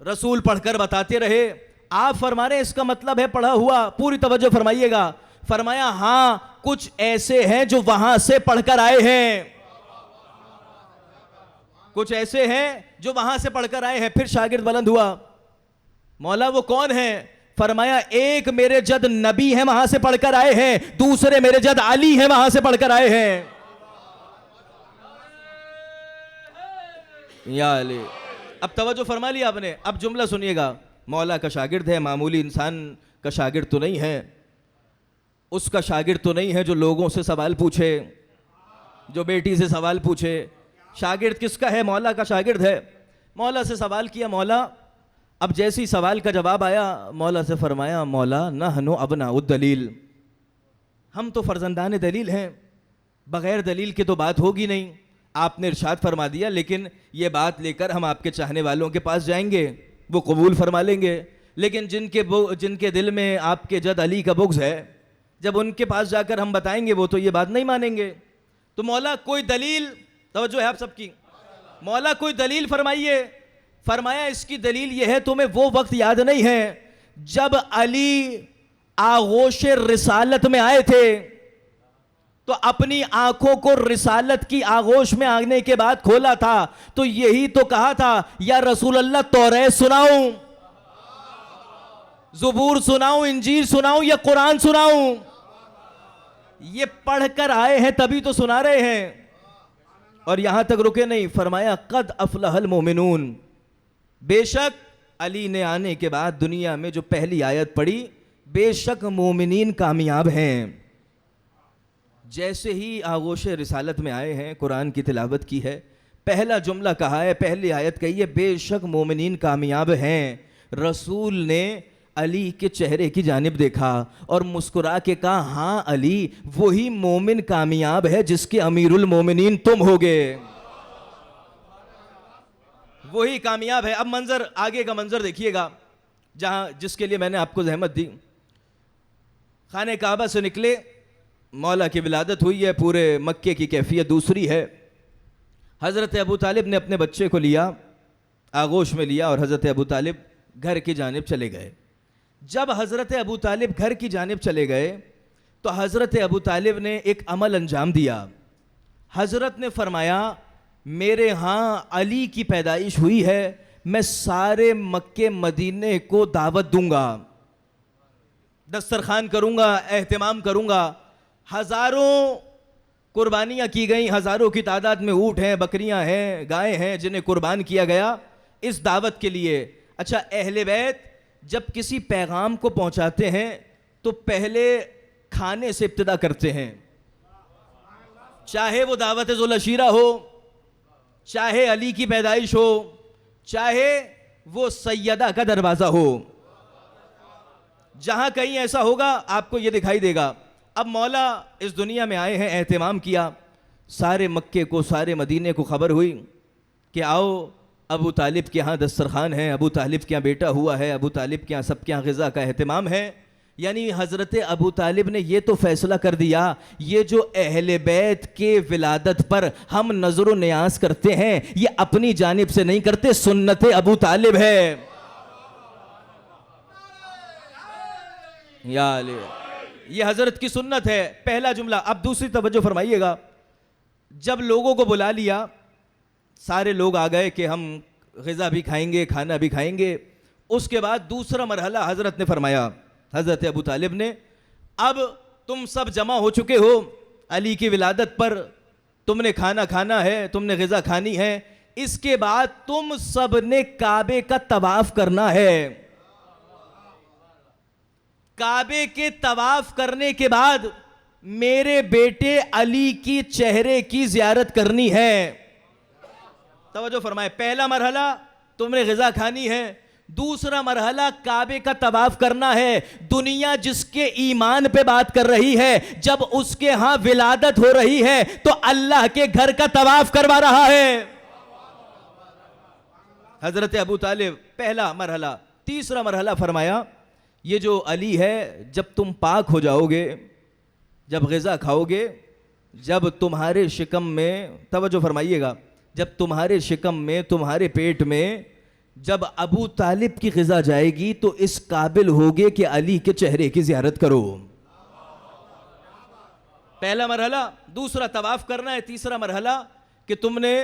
رسول پڑھ کر بتاتے رہے. آپ فرما رہے ہیں اس کا مطلب ہے پڑھا ہوا. پوری توجہ فرمائیے گا. فرمایا ہاں کچھ ایسے ہیں جو وہاں سے پڑھ کر آئے ہیں, کچھ ایسے ہیں جو وہاں سے پڑھ کر آئے ہیں. پھر شاگرد بلند ہوا, مولا وہ کون ہیں؟ فرمایا ایک میرے جد نبی ہیں وہاں سے پڑھ کر آئے ہیں, دوسرے میرے جد علی ہیں وہاں سے پڑھ کر آئے ہیں. یا علی. اب توجہ فرما لیا آپ نے. اب جملہ سنیے گا. مولا کا شاگرد ہے, معمولی انسان کا شاگرد تو نہیں ہے, اس کا شاگرد تو نہیں ہے جو لوگوں سے سوال پوچھے, جو بیٹی سے سوال پوچھے. شاگرد کس کا ہے؟ مولا کا شاگرد ہے. مولا سے سوال کیا, مولا اب جیسی سوال کا جواب آیا مولا سے فرمایا مولا نحن ابناء الدلیل, ہم تو فرزندان دلیل ہیں, بغیر دلیل کے تو بات ہوگی نہیں. آپ نے ارشاد فرما دیا لیکن یہ بات لے کر ہم آپ کے چاہنے والوں کے پاس جائیں گے, وہ قبول فرما لیں گے. لیکن جن کے دل میں آپ کے جد علی کا بغض ہے, جب ان کے پاس جا کر ہم بتائیں گے وہ تو یہ بات نہیں مانیں گے. تو مولا کوئی دلیل, توجہ ہے آپ سب کی, مولا کوئی دلیل فرمائیے. فرمایا اس کی دلیل یہ ہے, تمہیں وہ وقت یاد نہیں ہے جب علی آغوش رسالت میں آئے تھے تو اپنی آنکھوں کو رسالت کی آغوش میں آنے کے بعد کھولا تھا تو یہی تو کہا تھا یا رسول اللہ توریت سناؤں, زبور سناؤں, انجیل سناؤں یا قرآن سناؤں؟ یہ پڑھ کر آئے ہیں تبھی تو سنا رہے ہیں. اور یہاں تک رکے نہیں, فرمایا قد افلح المومنون, بے شک علی نے آنے کے بعد دنیا میں جو پہلی آیت پڑھی, بے شک مومنین کامیاب ہیں. جیسے ہی آغوش رسالت میں آئے ہیں, قرآن کی تلاوت کی ہے, پہلا جملہ کہا ہے, پہلی آیت کہی ہے بے شک مومنین کامیاب ہیں. رسول نے علی کے چہرے کی جانب دیکھا اور مسکرا کے کہا ہاں علی وہی مومن کامیاب ہے جس کے امیر المومنین تم ہوگے, وہی کامیاب ہے. اب منظر, آگے کا منظر دیکھیے گا, جس کے لیے میں نے آپ کو زحمت دی. خانہ کعبہ سے نکلے, مولا کی ولادت ہوئی ہے, پورے مکے کی کیفیت دوسری ہے. حضرت ابو طالب نے اپنے بچے کو لیا, آغوش میں لیا, اور حضرت ابو طالب گھر کی جانب چلے گئے. جب حضرت ابو طالب گھر کی جانب چلے گئے تو حضرت ابو طالب نے ایک عمل انجام دیا. حضرت نے فرمایا میرے ہاں علی کی پیدائش ہوئی ہے, میں سارے مکے مدینے کو دعوت دوں گا, دسترخوان کروں گا, اہتمام کروں گا. ہزاروں قربانیاں کی گئیں, ہزاروں کی تعداد میں اونٹ ہیں, بکریاں ہیں, گائے ہیں جنہیں قربان کیا گیا اس دعوت کے لیے. اچھا, اہل بیت جب کسی پیغام کو پہنچاتے ہیں تو پہلے کھانے سے ابتدا کرتے ہیں, چاہے وہ دعوت ذوالعشیرہ ہو, چاہے علی کی پیدائش ہو, چاہے وہ سیدہ کا دروازہ ہو, جہاں کہیں ایسا ہوگا آپ کو یہ دکھائی دے گا. اب مولا اس دنیا میں آئے ہیں, اہتمام کیا, سارے مکے کو, سارے مدینے کو خبر ہوئی کہ آؤ ابو طالب کے ہاں دسترخوان ہے, ابو طالب کے ہاں بیٹا ہوا ہے, ابو طالب کے ہاں سب کے ہاں غذا کا اہتمام ہے. یعنی حضرت ابو طالب نے یہ تو فیصلہ کر دیا, یہ جو اہل بیت کے ولادت پر ہم نظر و نیاز کرتے ہیں یہ اپنی جانب سے نہیں کرتے, سنت ابو طالب ہے. یا علی, یہ حضرت کی سنت ہے. پہلا جملہ. اب دوسری توجہ فرمائیے گا, جب لوگوں کو بلا لیا, سارے لوگ آ گئے کہ ہم غذا بھی کھائیں گے, کھانا بھی کھائیں گے. اس کے بعد دوسرا مرحلہ حضرت نے فرمایا, حضرت ابو طالب نے, اب تم سب جمع ہو چکے ہو علی کی ولادت پر, تم نے کھانا کھانا ہے, تم نے غذا کھانی ہے, اس کے بعد تم سب نے کعبے کا طواف کرنا ہے. کعبے کے طواف کرنے کے بعد میرے بیٹے علی کی چہرے کی زیارت کرنی ہے. توجہ فرمائے, پہلا مرحلہ تم نے غذا کھانی ہے, دوسرا مرحلہ کعبے کا طواف کرنا ہے. دنیا جس کے ایمان پہ بات کر رہی ہے, جب اس کے ہاں ولادت ہو رہی ہے تو اللہ کے گھر کا طواف کروا رہا ہے حضرت ابو طالب. پہلا مرحلہ. تیسرا مرحلہ فرمایا یہ جو علی ہے, جب تم پاک ہو جاؤ گے, جب غذا کھاؤ گے, جب تمہارے شکم میں, توجہ فرمائیے گا, جب تمہارے شکم میں, تمہارے پیٹ میں جب ابو طالب کی غذا جائے گی تو اس قابل ہوگے کہ علی کے چہرے کی زیارت کرو. پہلا مرحلہ. دوسرا طواف کرنا ہے. تیسرا مرحلہ کہ تم نے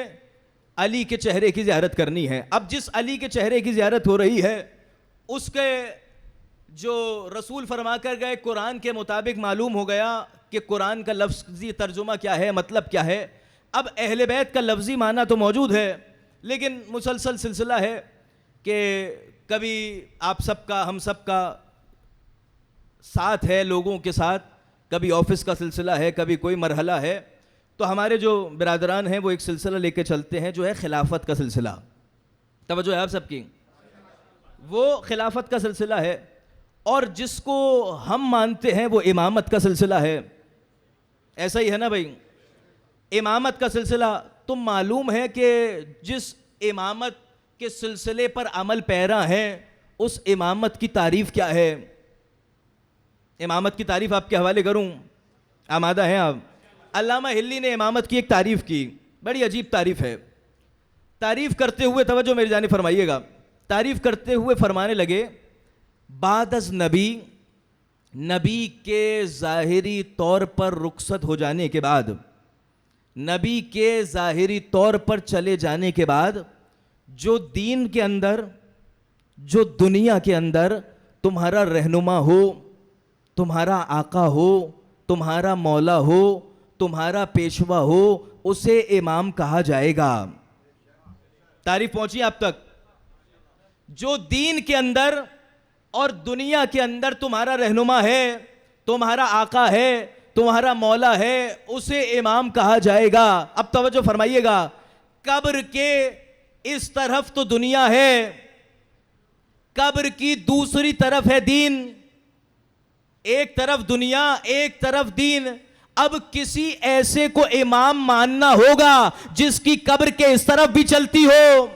علی کے چہرے کی زیارت کرنی ہے. اب جس علی کے چہرے کی زیارت ہو رہی ہے اس کے جو رسول فرما کر گئے, قرآن کے مطابق معلوم ہو گیا کہ قرآن کا لفظی ترجمہ کیا ہے, مطلب کیا ہے. اب اہل بیت کا لفظی معنی تو موجود ہے, لیکن مسلسل سلسلہ ہے کہ کبھی آپ سب کا, ہم سب کا ساتھ ہے لوگوں کے ساتھ, کبھی آفس کا سلسلہ ہے, کبھی کوئی مرحلہ ہے. تو ہمارے جو برادران ہیں وہ ایک سلسلہ لے کے چلتے ہیں جو ہے خلافت کا سلسلہ. توجہ ہے آپ سب کی, وہ خلافت کا سلسلہ ہے. اور جس کو ہم مانتے ہیں وہ امامت کا سلسلہ ہے. ایسا ہی ہے نا بھائی, امامت کا سلسلہ. تم معلوم ہے کہ جس امامت کے سلسلے پر عمل پیرا ہیں اس امامت کی تعریف کیا ہے. امامت کی تعریف آپ کے حوالے کروں؟ آمادہ ہیں آپ؟ علامہ ہلی نے امامت کی ایک تعریف کی، بڑی عجیب تعریف ہے. تعریف کرتے ہوئے توجہ میری جانب فرمائیے گا. تعریف کرتے ہوئے فرمانے لگے بعد از نبی کے ظاہری طور پر رخصت ہو جانے کے بعد، نبی کے ظاہری طور پر چلے جانے کے بعد، جو دین کے اندر، جو دنیا کے اندر تمہارا رہنما ہو، تمہارا آقا ہو، تمہارا مولا ہو، تمہارا پیشوا ہو، اسے امام کہا جائے گا. تعریف پہنچی آپ تک؟ جو دین کے اندر اور دنیا کے اندر تمہارا رہنما ہے، تمہارا آقا ہے، تمہارا مولا ہے، اسے امام کہا جائے گا. اب توجہ فرمائیے گا، قبر کے اس طرف تو دنیا ہے، قبر کی دوسری طرف ہے دین. ایک طرف دنیا، ایک طرف دین. اب کسی ایسے کو امام ماننا ہوگا جس کی قبر کے اس طرف بھی چلتی ہو،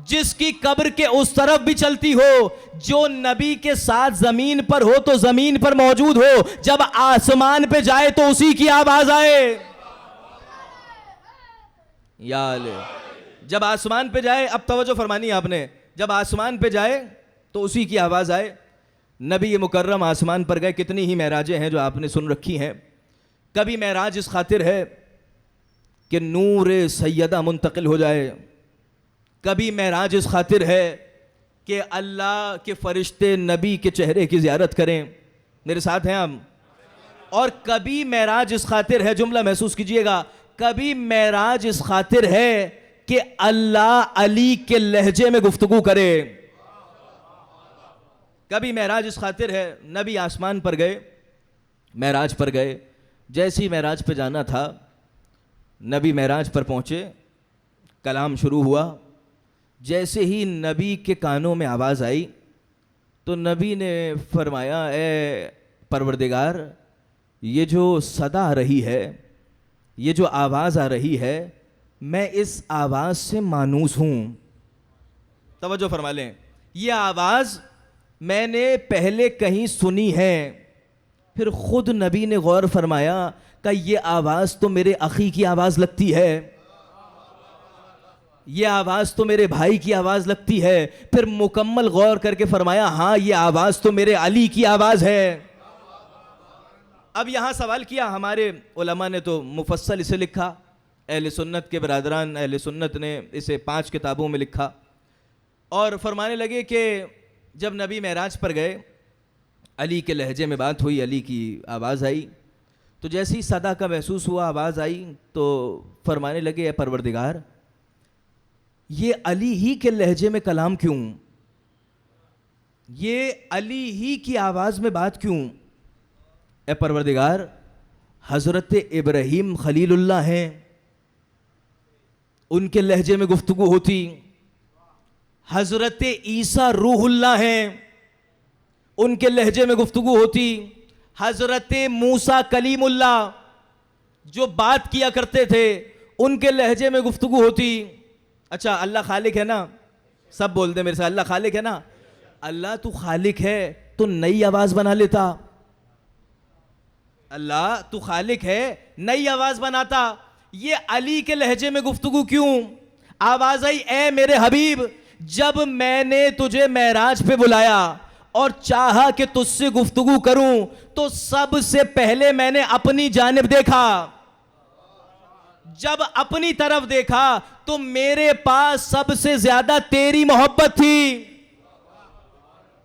جس کی قبر کے اس طرف بھی چلتی ہو، جو نبی کے ساتھ زمین پر ہو تو زمین پر موجود ہو، جب آسمان پہ جائے تو اسی کی آواز آئے. یا علیہ، جب آسمان پہ جائے، اب توجہ فرمانی آپ نے، جب آسمان پہ جائے تو اسی کی آواز آئے. نبی مکرم آسمان پر گئے، کتنی ہی معراجیں ہیں جو آپ نے سن رکھی ہیں. کبھی معراج اس خاطر ہے کہ نور سیدہ منتقل ہو جائے، کبھی معراج اس خاطر ہے کہ اللہ کے فرشتے نبی کے چہرے کی زیارت کریں. میرے ساتھ ہیں آپ؟ اور کبھی معراج اس خاطر ہے، جملہ محسوس کیجئے گا، کبھی معراج اس خاطر ہے کہ اللہ علی کے لہجے میں گفتگو کرے. کبھی معراج اس خاطر ہے، نبی آسمان پر گئے، معراج پر گئے، جیسی معراج پہ جانا تھا، نبی معراج پر پہنچے، کلام شروع ہوا. جیسے ہی نبی کے کانوں میں آواز آئی تو نبی نے فرمایا اے پروردگار، یہ جو صدا آ رہی ہے، یہ جو آواز آ رہی ہے، میں اس آواز سے مانوس ہوں. توجہ فرما لیں، یہ آواز میں نے پہلے کہیں سنی ہے. پھر خود نبی نے غور فرمایا کہ یہ آواز تو میرے اخی کی آواز لگتی ہے، یہ آواز تو میرے بھائی کی آواز لگتی ہے. پھر مکمل غور کر کے فرمایا ہاں یہ آواز تو میرے علی کی آواز ہے. اب یہاں سوال کیا، ہمارے علماء نے تو مفصل اسے لکھا، اہل سنت کے برادران اہل سنت نے اسے 5 کتابوں میں لکھا، اور فرمانے لگے کہ جب نبی معراج پر گئے، علی کے لہجے میں بات ہوئی، علی کی آواز آئی، تو جیسی صدا کا محسوس ہوا، آواز آئی، تو فرمانے لگے اے پروردگار، یہ علی ہی کے لہجے میں کلام کیوں، یہ علی ہی کی آواز میں بات کیوں؟ اے پروردگار، حضرت ابراہیم خلیل اللہ ہیں، ان کے لہجے میں گفتگو ہوتی. حضرت عیسیٰ روح اللہ ہیں، ان کے لہجے میں گفتگو ہوتی. حضرت موسیٰ کلیم اللہ جو بات کیا کرتے تھے، ان کے لہجے میں گفتگو ہوتی. اچھا اللہ خالق ہے نا، سب بول دیں میرے ساتھ، اللہ خالق ہے نا. اللہ تو خالق ہے تو نئی آواز بنا لیتا، اللہ تو خالق ہے نئی آواز بناتا. یہ علی کے لہجے میں گفتگو کیوں؟ آواز آئی اے میرے حبیب، جب میں نے تجھے معراج پہ بلایا اور چاہا کہ تجھ سے گفتگو کروں تو سب سے پہلے میں نے اپنی جانب دیکھا. جب اپنی طرف دیکھا تو میرے پاس سب سے زیادہ تیری محبت تھی.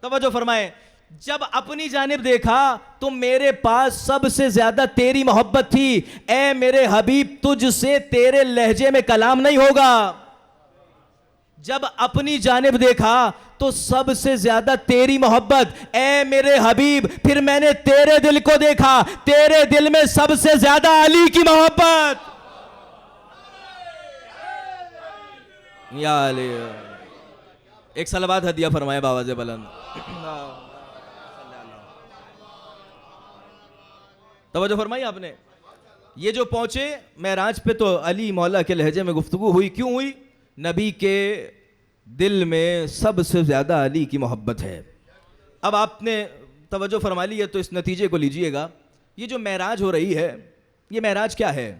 توجہ فرمائیں، جب اپنی جانب دیکھا تو میرے پاس سب سے زیادہ تیری محبت تھی. اے میرے حبیب، تجھ سے تیرے لہجے میں کلام نہیں ہوگا. جب اپنی جانب دیکھا تو سب سے زیادہ تیری محبت. اے میرے حبیب، پھر میں نے تیرے دل کو دیکھا، تیرے دل میں سب سے زیادہ علی کی محبت. یا علی، ایک صلوات ہدیہ فرمائے باواز بلند. توجہ فرمائی آپ نے. یہ جو پہنچے معراج پہ تو علی مولا کے لہجے میں گفتگو ہوئی. کیوں ہوئی؟ نبی کے دل میں سب سے زیادہ علی کی محبت ہے. اب آپ نے توجہ فرما لی ہے تو اس نتیجے کو لیجئے گا. یہ جو معراج ہو رہی ہے, یہ معراج کیا ہے؟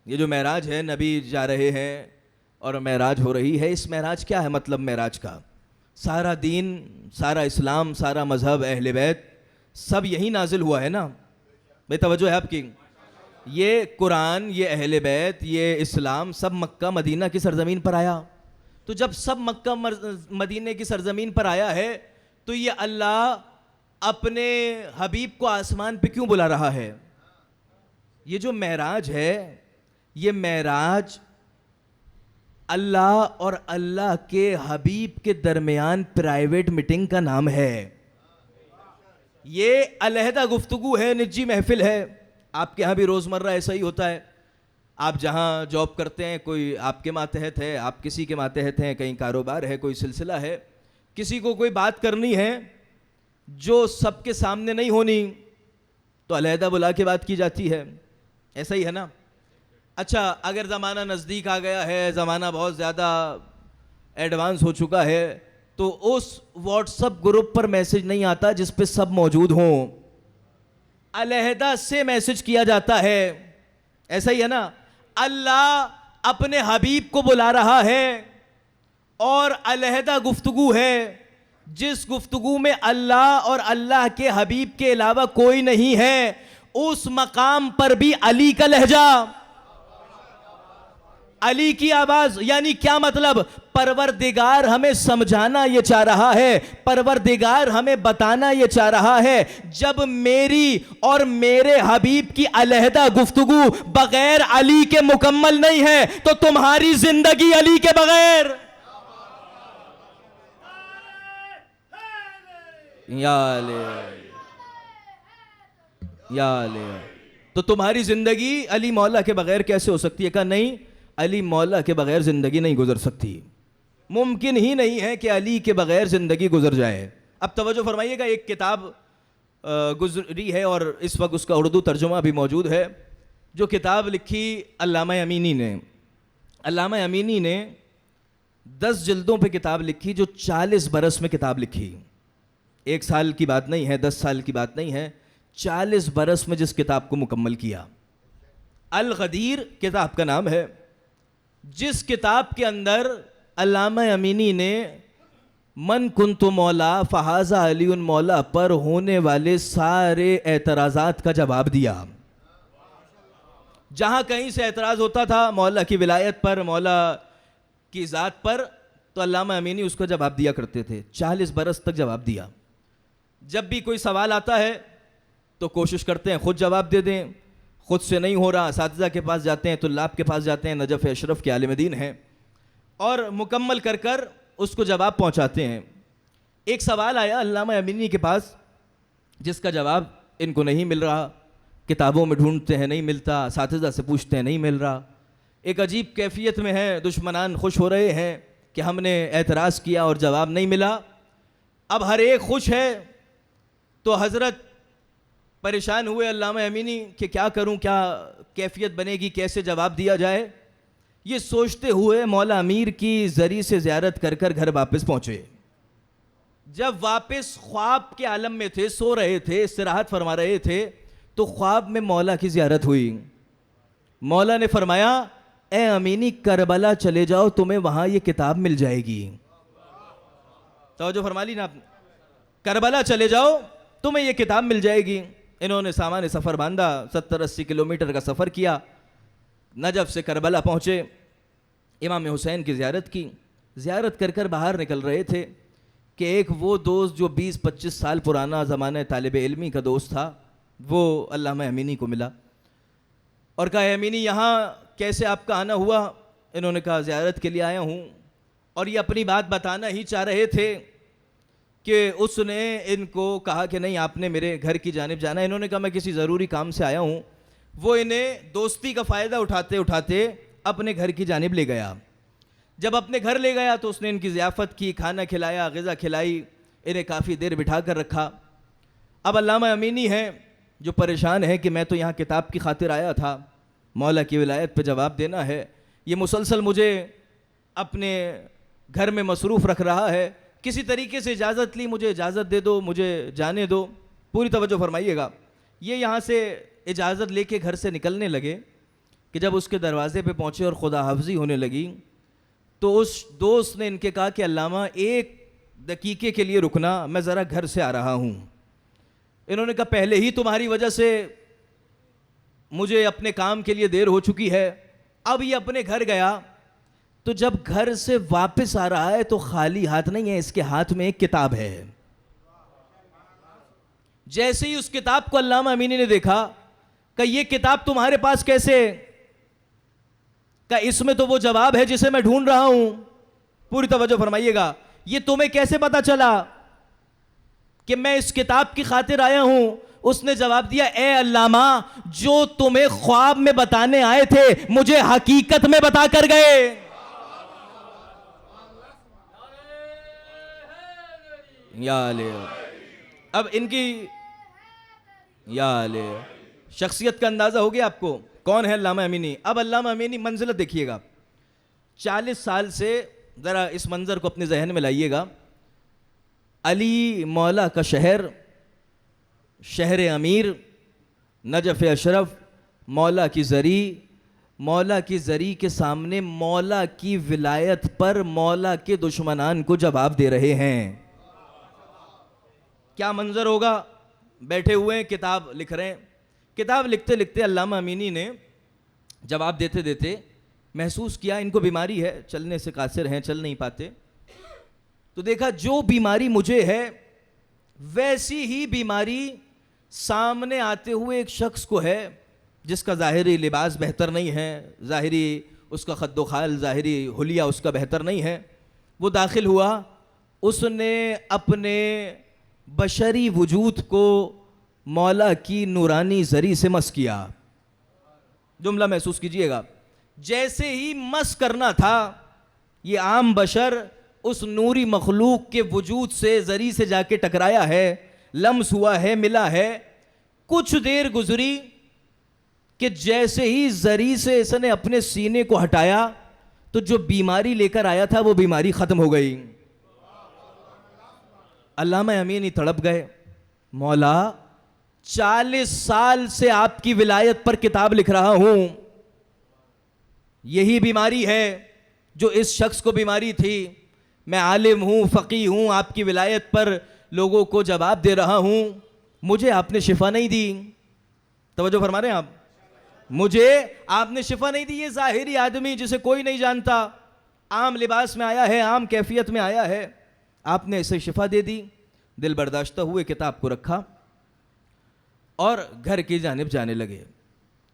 یہ جو معراج ہے, نبی جا رہے ہیں اور معراج ہو رہی ہے, اس معراج کیا ہے مطلب معراج کا؟ سارا دین, سارا اسلام, سارا مذہب, اہل بیت سب یہی نازل ہوا ہے نا. بھائی توجہ ہے آپ کی؟ یہ قرآن, یہ اہل بیت, یہ اسلام سب مکہ مدینہ کی سرزمین پر آیا. تو جب سب مکہ مدینہ کی سرزمین پر آیا ہے تو یہ اللہ اپنے حبیب کو آسمان پہ کیوں بلا رہا ہے؟ یہ جو معراج ہے, یہ معراج اللہ اور اللہ کے حبیب کے درمیان پرائیویٹ میٹنگ کا نام ہے. یہ علیحدہ گفتگو ہے, نجی محفل ہے. آپ کے ہاں بھی روزمرہ ایسا ہی ہوتا ہے. آپ جہاں جاب کرتے ہیں, کوئی آپ کے ماتحت ہے, آپ کسی کے ماتحت ہیں, کہیں کاروبار ہے, کوئی سلسلہ ہے, کسی کو کوئی بات کرنی ہے جو سب کے سامنے نہیں ہونی تو علیحدہ بلا کے بات کی جاتی ہے. ایسا ہی ہے نا. اچھا, اگر زمانہ نزدیک آ گیا ہے, زمانہ بہت زیادہ ایڈوانس ہو چکا ہے, تو اس واٹس اپ گروپ پر میسج نہیں آتا جس پہ سب موجود ہوں, علیحدہ سے میسج کیا جاتا ہے. ایسا ہی ہے نا. اللہ اپنے حبیب کو بلا رہا ہے اور علیحدہ گفتگو ہے, جس گفتگو میں اللہ اور اللہ کے حبیب کے علاوہ کوئی نہیں ہے. اس مقام پر بھی علی کا لہجہ, علی کی آواز. یعنی کیا مطلب؟ پروردگار ہمیں سمجھانا یہ چاہ رہا ہے, پروردگار ہمیں بتانا یہ چاہ رہا ہے, جب میری اور میرے حبیب کی علیحدہ گفتگو بغیر علی کے مکمل نہیں ہے تو تمہاری زندگی علی کے بغیر. یا لے تو تمہاری زندگی علی مولا کے بغیر کیسے ہو سکتی ہے؟ کہا نہیں, علی مولا کے بغیر زندگی نہیں گزر سکتی, ممکن ہی نہیں ہے کہ علی کے بغیر زندگی گزر جائے. اب توجہ فرمائیے گا, ایک کتاب گزری ہے اور اس وقت اس کا اردو ترجمہ بھی موجود ہے, جو کتاب لکھی علامہ امینی نے. علامہ امینی نے 10 جلدوں پہ کتاب لکھی, جو 40 برس میں کتاب لکھی. 1 سال کی بات نہیں ہے, 10 سال کی بات نہیں ہے, 40 برس میں جس کتاب کو مکمل کیا. الغدیر کتاب کا نام ہے, جس کتاب کے اندر علامہ امینی نے من کنت مولا فہذا علی مولا پر ہونے والے سارے اعتراضات کا جواب دیا. جہاں کہیں سے اعتراض ہوتا تھا مولا کی ولایت پر, مولا کی ذات پر, تو علامہ امینی اس کا جواب دیا کرتے تھے. 40 برس تک جواب دیا. جب بھی کوئی سوال آتا ہے تو کوشش کرتے ہیں خود جواب دے دیں, خود سے نہیں ہو رہا اساتذہ کے پاس جاتے ہیں, طلاب کے پاس جاتے ہیں, نجف اشرف کے عالم دین ہیں, اور مکمل کر کر اس کو جواب پہنچاتے ہیں. ایک سوال آیا علامہ امینی کے پاس جس کا جواب ان کو نہیں مل رہا, کتابوں میں ڈھونڈتے ہیں نہیں ملتا, اساتذہ سے پوچھتے ہیں نہیں مل رہا. ایک عجیب کیفیت میں ہے, دشمنان خوش ہو رہے ہیں کہ ہم نے اعتراض کیا اور جواب نہیں ملا. اب ہر ایک خوش ہے, تو حضرت پریشان ہوئے علامہ امینی کہ کیا کروں, کیا کیفیت بنے گی, کیسے جواب دیا جائے. یہ سوچتے ہوئے مولا امیر کی زری سے زیارت کر کر گھر واپس پہنچے. جب واپس خواب کے عالم میں تھے, سو رہے تھے, استراحت فرما رہے تھے, تو خواب میں مولا کی زیارت ہوئی. مولا نے فرمایا اے امینی کربلا چلے جاؤ, تمہیں وہاں یہ کتاب مل جائے گی. توجہ فرما لی نا آپ نے, کربلا چلے جاؤ تمہیں یہ کتاب مل جائے گی. انہوں نے سامان سفر باندھا, 70-80 کلومیٹر کا سفر کیا, نجف سے کربلا پہنچے, امام حسین کی زیارت کی. زیارت کر کر باہر نکل رہے تھے کہ ایک وہ دوست جو 20-25 سال پرانا زمانہ طالب علمی کا دوست تھا, وہ علامہ امینی کو ملا اور کہا امینی یہاں کیسے آپ کا آنا ہوا؟ انہوں نے کہا زیارت کے لیے آیا ہوں. اور یہ اپنی بات بتانا ہی چاہ رہے تھے کہ اس نے ان کو کہا کہ نہیں آپ نے میرے گھر کی جانب جانا. انہوں نے کہا میں کسی ضروری کام سے آیا ہوں. وہ انہیں دوستی کا فائدہ اٹھاتے اٹھاتے اپنے گھر کی جانب لے گیا. جب اپنے گھر لے گیا تو اس نے ان کی ضیافت کی, کھانا کھلایا, غذا کھلائی, انہیں کافی دیر بٹھا کر رکھا. اب علامہ امینی ہیں جو پریشان ہے کہ میں تو یہاں کتاب کی خاطر آیا تھا, مولا کی ولایت پہ جواب دینا ہے, یہ مسلسل مجھے اپنے گھر میں مصروف رکھ رہا ہے, کسی طریقے سے اجازت لی, مجھے اجازت دے دو, مجھے جانے دو. پوری توجہ فرمائیے گا. یہ یہاں سے اجازت لے کے گھر سے نکلنے لگے کہ جب اس کے دروازے پہ پہنچے اور خدا حافظی ہونے لگی تو اس دوست نے ان کے کہا کہ علامہ ایک دقیقے کے لیے رکنا, میں ذرا گھر سے آ رہا ہوں. انہوں نے کہا پہلے ہی تمہاری وجہ سے مجھے اپنے کام کے لیے دیر ہو چکی ہے. اب یہ اپنے گھر گیا تو جب گھر سے واپس آ رہا ہے تو خالی ہاتھ نہیں ہے, اس کے ہاتھ میں ایک کتاب ہے. جیسے ہی اس کتاب کو علامہ امینی نے دیکھا کہ یہ کتاب تمہارے پاس کیسے, کہ اس میں تو وہ جواب ہے جسے میں ڈھونڈ رہا ہوں. پوری توجہ فرمائیے گا. یہ تمہیں کیسے پتا چلا کہ میں اس کتاب کی خاطر آیا ہوں؟ اس نے جواب دیا, اے علامہ جو تمہیں خواب میں بتانے آئے تھے مجھے حقیقت میں بتا کر گئے. یا علیہ. اب ان کی یا علیہ شخصیت کا اندازہ ہو گیا آپ کو کون ہے علامہ امینی. اب علامہ امینی منزلت دیکھیے گا. 40 سال سے, ذرا اس منظر کو اپنے ذہن میں لائیے گا, علی مولا کا شہر, شہر امیر, نجف اشرف, مولا کی زری, مولا کی زری کے سامنے مولا کی ولایت پر مولا کے دشمنان کو جواب دے رہے ہیں. کیا منظر ہوگا؟ بیٹھے ہوئے ہیں, کتاب لکھ رہے ہیں. کتاب لکھتے لکھتے علامہ امینی نے جواب دیتے دیتے محسوس کیا ان کو بیماری ہے, چلنے سے قاصر ہیں, چل نہیں پاتے. تو دیکھا جو بیماری مجھے ہے ویسی ہی بیماری سامنے آتے ہوئے ایک شخص کو ہے جس کا ظاہری لباس بہتر نہیں ہے, ظاہری اس کا خد و خال, ظاہری حلیہ اس کا بہتر نہیں ہے. وہ داخل ہوا, اس نے اپنے بشری وجود کو مولا کی نورانی زری سے مس کیا. جملہ محسوس کیجئے گا. جیسے ہی مس کرنا تھا یہ عام بشر اس نوری مخلوق کے وجود سے زری سے جا کے ٹکرایا ہے, لمس ہوا ہے, ملا ہے. کچھ دیر گزری کہ جیسے ہی زری سے اس نے اپنے سینے کو ہٹایا تو جو بیماری لے کر آیا تھا وہ بیماری ختم ہو گئی. علامہ امینی تڑپ گئے, مولا 40 سال سے آپ کی ولایت پر کتاب لکھ رہا ہوں, یہی بیماری ہے جو اس شخص کو بیماری تھی. میں عالم ہوں, فقیہ ہوں, آپ کی ولایت پر لوگوں کو جواب دے رہا ہوں, مجھے آپ نے شفا نہیں دی. توجہ فرما رہے ہیں آپ؟ مجھے آپ نے شفا نہیں دی. یہ ظاہری آدمی جسے کوئی نہیں جانتا, عام لباس میں آیا ہے, عام کیفیت میں آیا ہے, آپ نے اسے شفا دے دی. دل برداشتہ ہوئے کتاب کو رکھا اور گھر کی جانب جانے لگے.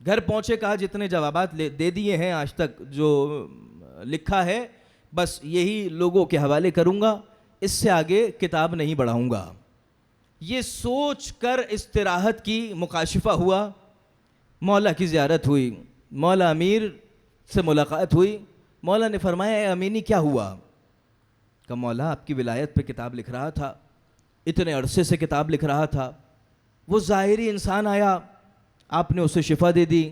گھر پہنچے, کہا جتنے جوابات دے دیے ہیں آج تک جو لکھا ہے بس یہی لوگوں کے حوالے کروں گا, اس سے آگے کتاب نہیں بڑھاؤں گا. یہ سوچ کر استراحت کی, مکاشفہ ہوا, مولا کی زیارت ہوئی, مولا امیر سے ملاقات ہوئی. مولا نے فرمایا اے امینی کیا ہوا؟ کہ مولا آپ کی ولایت پہ کتاب لکھ رہا تھا, اتنے عرصے سے کتاب لکھ رہا تھا, وہ ظاہری انسان آیا, آپ نے اسے شفا دے دی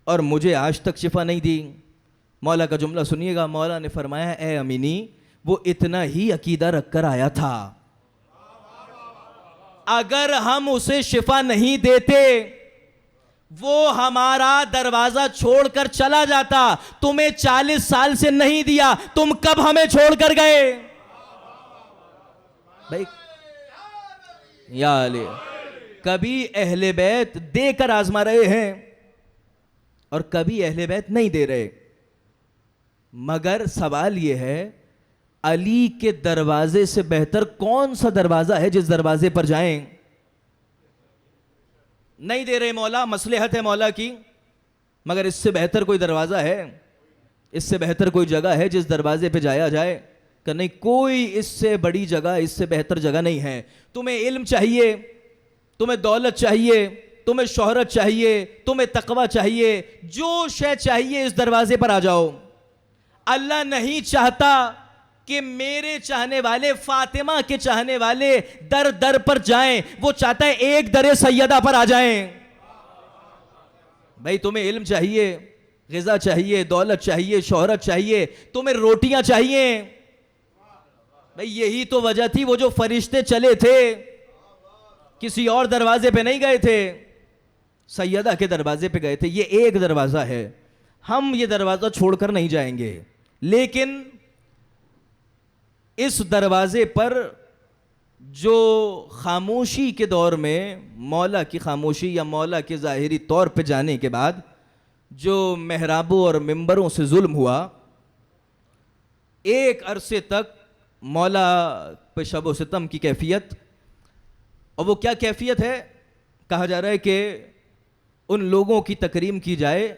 اور مجھے آج تک شفا نہیں دی. مولا کا جملہ سنیے گا. مولا نے فرمایا اے امینی وہ اتنا ہی عقیدہ رکھ کر آیا تھا, اگر ہم اسے شفا نہیں دیتے وہ ہمارا دروازہ چھوڑ کر چلا جاتا. تمہیں 40 سال سے نہیں دیا, تم کب ہمیں چھوڑ کر گئے؟ بھائی یا علی, کبھی اہل بیت دے کر آزما رہے ہیں اور کبھی اہل بیت نہیں دے رہے. مگر سوال یہ ہے علی کے دروازے سے بہتر کون سا دروازہ ہے جس دروازے پر جائیں؟ نہیں دے رہے مولا, مصلحت ہے مولا کی, مگر اس سے بہتر کوئی دروازہ ہے, اس سے بہتر کوئی جگہ ہے جس دروازے پہ جایا جائے؟ کہ نہیں, کوئی اس سے بڑی جگہ, اس سے بہتر جگہ نہیں ہے. تمہیں علم چاہیے, تمہیں دولت چاہیے, تمہیں شہرت چاہیے, تمہیں تقوی چاہیے, جو شے چاہیے اس دروازے پر آ جاؤ. اللہ نہیں چاہتا کہ میرے چاہنے والے, فاطمہ کے چاہنے والے در در پر جائیں, وہ چاہتا ہے ایک در سیدہ پر آ جائیں. بھائی تمہیں علم چاہیے, غذا چاہیے, دولت چاہیے, شہرت چاہیے, تمہیں روٹیاں چاہیے, بھئی یہی تو وجہ تھی، وہ جو فرشتے چلے تھے کسی اور دروازے پہ نہیں گئے تھے، سیدہ کے دروازے پہ گئے تھے. یہ ایک دروازہ ہے، ہم یہ دروازہ چھوڑ کر نہیں جائیں گے. لیکن اس دروازے پر جو خاموشی کے دور میں مولا کی خاموشی یا مولا کے ظاہری طور پہ جانے کے بعد جو محرابوں اور ممبروں سے ظلم ہوا، ایک عرصے تک مولا پہ شب و ستم کی کیفیت. اور وہ کیا کیفیت ہے؟ کہا جا رہا ہے کہ ان لوگوں کی تکریم کی جائے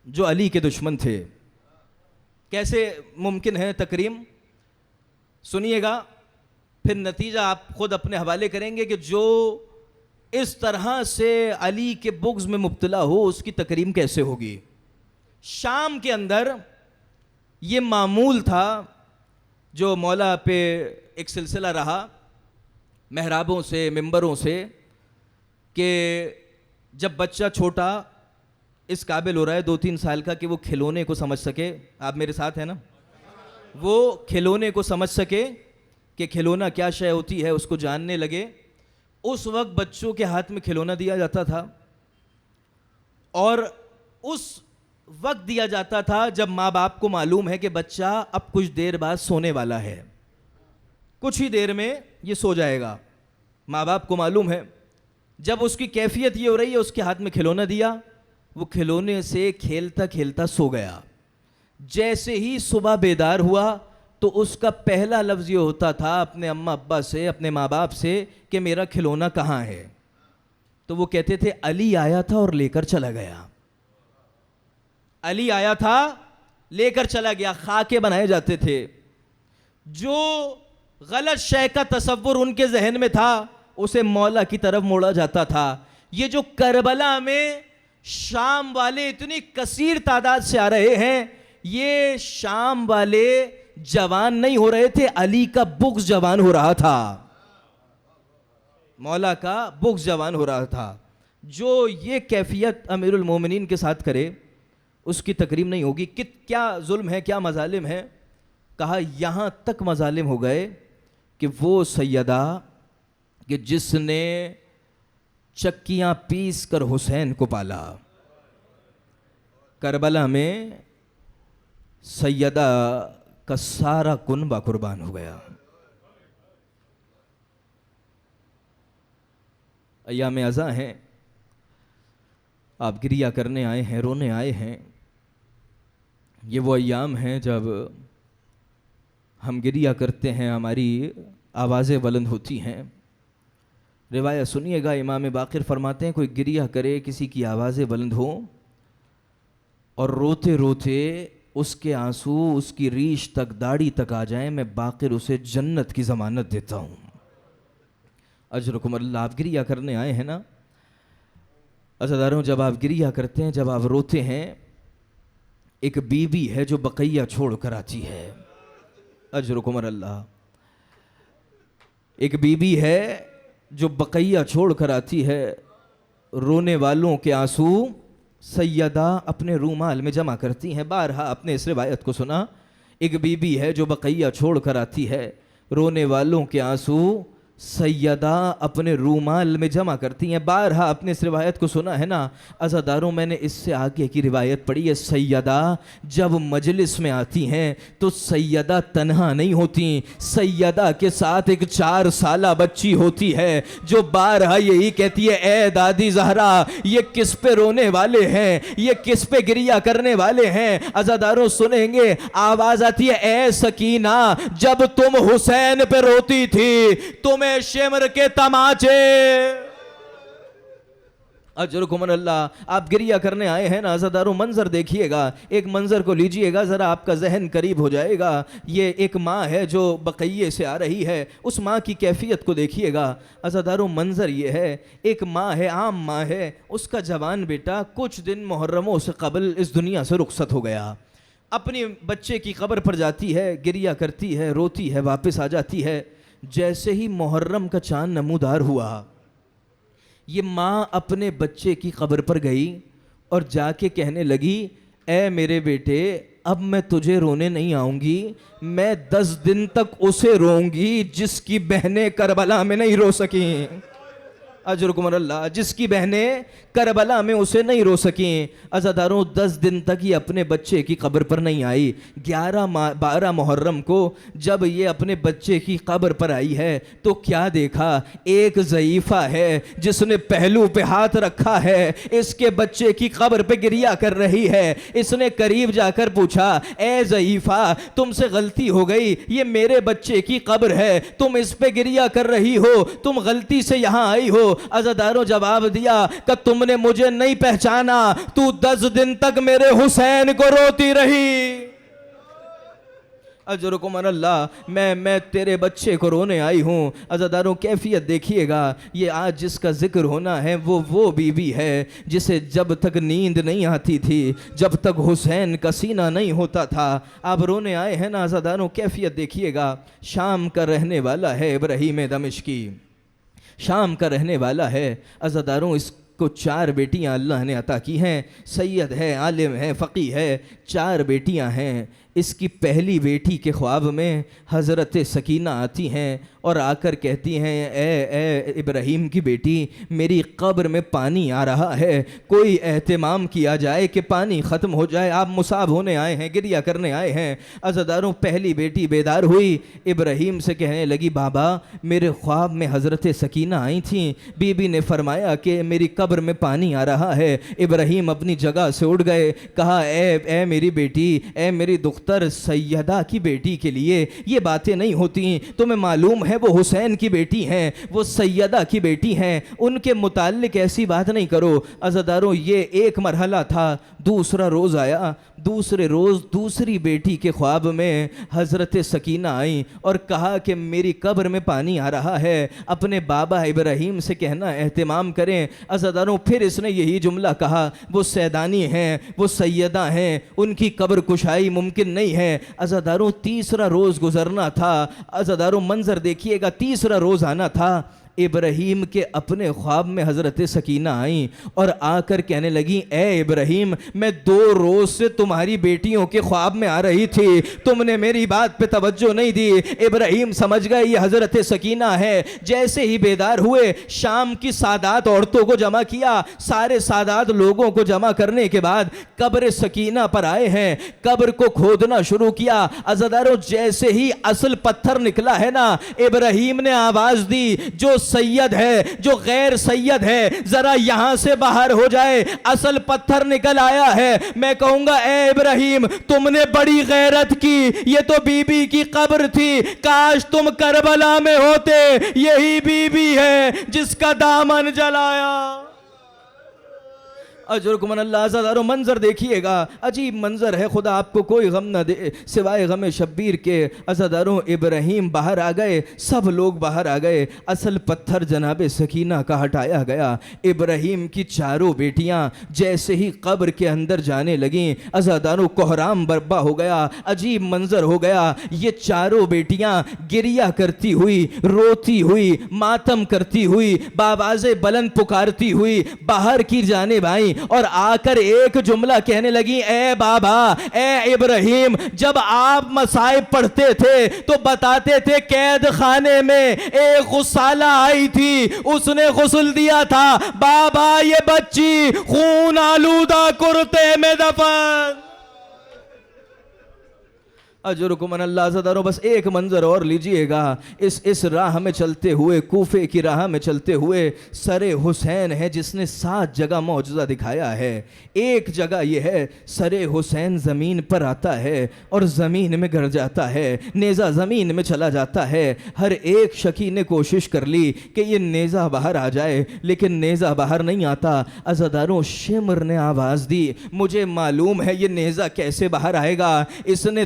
جو علی کے دشمن تھے. کیسے ممکن ہے تکریم؟ سنیے گا، پھر نتیجہ آپ خود اپنے حوالے کریں گے کہ جو اس طرح سے علی کے بغض میں مبتلا ہو اس کی تکریم کیسے ہوگی. شام کے اندر یہ معمول تھا جو مولا پہ ایک سلسلہ رہا محرابوں سے ممبروں سے، کہ جب بچہ چھوٹا اس قابل ہو رہا ہے 2-3 سال کا کہ وہ کھلونے کو سمجھ سکے، آپ میرے ساتھ ہیں نا، وہ کھلونے کو سمجھ سکے کہ کھلونا کیا شے ہوتی ہے، اس کو جاننے لگے، اس وقت بچوں کے ہاتھ میں کھلونا دیا جاتا تھا. اور اس وقت دیا جاتا تھا جب ماں باپ کو معلوم ہے کہ بچہ اب کچھ دیر بعد سونے والا ہے، کچھ ہی دیر میں یہ سو جائے گا. ماں باپ کو معلوم ہے. جب اس کی کیفیت یہ ہو رہی ہے، اس کے ہاتھ میں کھلونا دیا، وہ کھلونے سے کھیلتا کھیلتا سو گیا. جیسے ہی صبح بیدار ہوا تو اس کا پہلا لفظ یہ ہوتا تھا اپنے اماں ابا سے، اپنے ماں باپ سے، کہ میرا کھلونا کہاں ہے؟ تو وہ کہتے تھے علی آیا تھا اور لے کر چلا گیا. علی آیا تھا لے کر چلا گیا. خاکے بنائے جاتے تھے. جو غلط شے کا تصور ان کے ذہن میں تھا اسے مولا کی طرف موڑا جاتا تھا. یہ جو کربلا میں شام والے اتنی کثیر تعداد سے آ رہے ہیں، یہ شام والے جوان نہیں ہو رہے تھے، علی کا بغض جوان ہو رہا تھا، مولا کا بغض جوان ہو رہا تھا. جو یہ کیفیت امیر المومنین کے ساتھ کرے اس کی تکریم نہیں ہوگی. کیا ظلم ہے، کیا مظالم ہے. کہا یہاں تک مظالم ہو گئے کہ وہ سیدہ کہ جس نے چکیاں پیس کر حسین کو پالا، کربلا میں سیدہ کا سارا کنبہ قربان ہو گیا. ایام ازاں ہیں، آپ گریہ کرنے آئے ہیں، رونے آئے ہیں. یہ وہ ایام ہیں جب ہم گریہ کرتے ہیں، ہماری آوازیں بلند ہوتی ہیں. روایت سنیے گا، امام باقر فرماتے ہیں کوئی گریہ کرے، کسی کی آوازیں بلند ہوں اور روتے روتے اس کے آنسو اس کی ریش تک داڑھی تک آ جائیں، میں باقر اسے جنت کی ضمانت دیتا ہوں. اجرکم اللہ. آپ گریہ کرنے آئے ہیں نا عزاداروں، جب آپ گریہ کرتے ہیں، جب آپ روتے ہیں، ایک بی بی ہے جو بقیہ چھوڑ کر آتی ہے. اجرکم اللہ. ایک بی بی ہے جو بقیہ چھوڑ کر آتی ہے. رونے والوں کے آنسو سیدہ اپنے رومال میں جمع کرتی ہیں. بارہا اپنے اس روایت کو سنا. ایک بی بی ہے جو بقیہ چھوڑ کر آتی ہے، رونے والوں کے آنسو سیدہ اپنے رومال میں جمع کرتی ہیں. بارہا اپنے اس روایت کو سنا ہے نا عزاداروں. میں نے اس سے آگے کی روایت پڑھی ہے. سیدہ جب مجلس میں آتی ہیں تو سیدہ تنہا نہیں ہوتی، سیدہ کے ساتھ ایک 4 سالہ بچی ہوتی ہے جو بارہا یہی کہتی ہے، اے دادی زہرا، یہ کس پہ رونے والے ہیں، یہ کس پہ گریہ کرنے والے ہیں. عزاداروں سنیں گے، آواز آتی ہے، اے سکینہ، جب تم حسین پہ روتی تھی تمہیں شمر کے تماچے. اجرکم اللہ. آپ گریہ کرنے آئے ہیں نا عزاداروں، منظر دیکھیے گا، ایک منظر کو لیجئے گا ذرا، آپ کا ذہن قریب ہو جائے گا. یہ ایک ماں ہے جو بقیے سے آ رہی ہے، اس ماں کی کیفیت کو دیکھیے گا عزاداروں. منظر یہ ہے، ایک ماں ہے، عام ماں ہے، اس کا جوان بیٹا کچھ دن محرموں سے قبل اس دنیا سے رخصت ہو گیا. اپنی بچے کی قبر پر جاتی ہے، گریہ کرتی ہے، روتی ہے، واپس آ جاتی ہے. جیسے ہی محرم کا چاند نمودار ہوا، یہ ماں اپنے بچے کی قبر پر گئی اور جا کے کہنے لگی، اے میرے بیٹے، اب میں تجھے رونے نہیں آؤں گی، میں 10 دن تک اسے روں گی جس کی بہنیں کربلا میں نہیں رو سکیں. اجرکم اللہ. جس کی بہنیں کربلا میں اسے نہیں رو سکیں. عزاداروں 10 دن تک یہ اپنے بچے کی قبر پر نہیں آئی. 12 محرم کو جب یہ اپنے بچے کی قبر پر آئی ہے تو کیا دیکھا؟ ایک ضعیفہ ہے جس نے پہلو پہ ہاتھ رکھا ہے، اس کے بچے کی قبر پہ گریہ کر رہی ہے. اس نے قریب جا کر پوچھا، اے ضعیفہ تم سے غلطی ہو گئی، یہ میرے بچے کی قبر ہے، تم اس پہ گریہ کر رہی ہو، تم غلطی سے یہاں آئی ہو. عزاداروں جواب دیا کہ تم نے مجھے نہیں پہچانا، تو 10 دن تک میرے حسین کو روتی رہی. اجرکم اللہ. میں تیرے بچے کو رونے آئی ہوں. عزاداروں کیفیت دیکھیے گا. یہ آج جس کا ذکر ہونا ہے وہ بیوی ہے جسے جب تک نیند نہیں آتی تھی، جب تک حسین کا سینہ نہیں ہوتا تھا. آپ رونے آئے ہیں نا عزاداروں، کیفیت دیکھیے گا. شام کا رہنے والا ہے ابراہیم دمشقی، شام کا رہنے والا ہے. عزاداروں اس کو 4 بیٹیاں اللہ نے عطا کی ہیں. سید ہے، عالم ہے، فقیہ ہے. 4 بیٹیاں ہیں. اس کی پہلی بیٹی کے خواب میں حضرت سکینہ آتی ہیں اور آ کر کہتی ہیں، اے ابراہیم کی بیٹی، میری قبر میں پانی آ رہا ہے، کوئی اہتمام کیا جائے کہ پانی ختم ہو جائے. آپ مصاب ہونے آئے ہیں، گریہ کرنے آئے ہیں. عزاداروں پہلی بیٹی بیدار ہوئی، ابراہیم سے کہنے لگی، بابا میرے خواب میں حضرت سکینہ آئی تھیں، بی بی نے فرمایا کہ میری قبر میں پانی آ رہا ہے. ابراہیم اپنی جگہ سے اٹھ گئے. کہا، اے میری بیٹی، اے میری دختر سیدہ کی بیٹی کے لیے یہ باتیں نہیں ہوتی. تمہیں معلوم ہے وہ حسین کی بیٹی ہیں، وہ سیدہ کی بیٹی ہیں، ان کے متعلق ایسی بات نہیں کرو. عزاداروں یہ ایک مرحلہ تھا. دوسرا روز آیا. دوسرے روز دوسری بیٹی کے خواب میں حضرت سکینہ آئیں اور کہا کہ میری قبر میں پانی آ رہا ہے، اپنے بابا ابراہیم سے کہنا اہتمام کریں. عزاداروں پھر اس نے یہی جملہ کہا، وہ سیدانی ہیں، وہ سیدہ ہیں، ان کی قبر کشائی ممکن نہیں ہے. عزاداروں تیسرا روز گزرنا تھا. عزاداروں منظر دیکھیے گا، تیسرا روز آنا تھا. ابراہیم کے اپنے خواب میں حضرت سکینہ آئیں اور آ کر کہنے لگیں، اے ابراہیم میں 2 روز سے تمہاری بیٹیوں کے خواب میں آ رہی تھی، تم نے میری بات پہ توجہ نہیں دی. ابراہیم سمجھ گئے یہ حضرت سکینہ ہے. جیسے ہی بیدار ہوئے، شام کی سادات عورتوں کو جمع کیا. سارے سادات لوگوں کو جمع کرنے کے بعد قبر سکینہ پر آئے ہیں، قبر کو کھودنا شروع کیا. عزاداروں جیسے ہی اصل پتھر نکلا ہے نا، ابراہیم نے آواز دی، جو سید ہے، جو غیر سید ہے، ذرا یہاں سے باہر ہو جائے. اصل پتھر نکل آیا ہے. میں کہوں گا، اے ابراہیم تم نے بڑی غیرت کی، یہ تو بی بی کی قبر تھی، کاش تم کربلا میں ہوتے. یہی بی بی ہے جس کا دامن جلایا. اجرکم اللہ. عزاداروں منظر دیکھیے گا، عجیب منظر ہے. خدا آپ کو کوئی غم نہ دے سوائے غم شبیر کے. عزاداروں ابراہیم باہر آ گئے، سب لوگ باہر آ گئے. اصل پتھر جناب سکینہ کا ہٹایا گیا. ابراہیم کی 4 بیٹیاں جیسے ہی قبر کے اندر جانے لگیں، عزاداروں کوہرام برپا ہو گیا. عجیب منظر ہو گیا. یہ 4 بیٹیاں گریہ کرتی ہوئی، روتی ہوئی، ماتم کرتی ہوئی، بآواز بلند پکارتی ہوئی باہر کی جانب آئیں اور آ کر ایک جملہ کہنے لگی، اے بابا، اے ابراہیم، جب آپ مصائب پڑھتے تھے تو بتاتے تھے قید خانے میں ایک غسالہ آئی تھی، اس نے غسل دیا تھا. بابا یہ بچی خون آلودہ کرتے میں دفن. اجرکم اللہ. عزاداروں بس ایک منظر اور لیجئے گا. اس راہ میں چلتے ہوئے، کوفے کی راہ میں چلتے ہوئے، سر حسین ہے جس نے 7 جگہ معجزہ دکھایا ہے. ایک جگہ یہ ہے، سر حسین زمین پر آتا ہے اور زمین میں گر جاتا ہے، نیزہ زمین میں چلا جاتا ہے. ہر ایک شکی نے کوشش کر لی کہ یہ نیزہ باہر آ جائے، لیکن نیزہ باہر نہیں آتا. عزاداروں شمر نے آواز دی، مجھے معلوم ہے یہ نیزہ کیسے باہر آئے گا. اس نے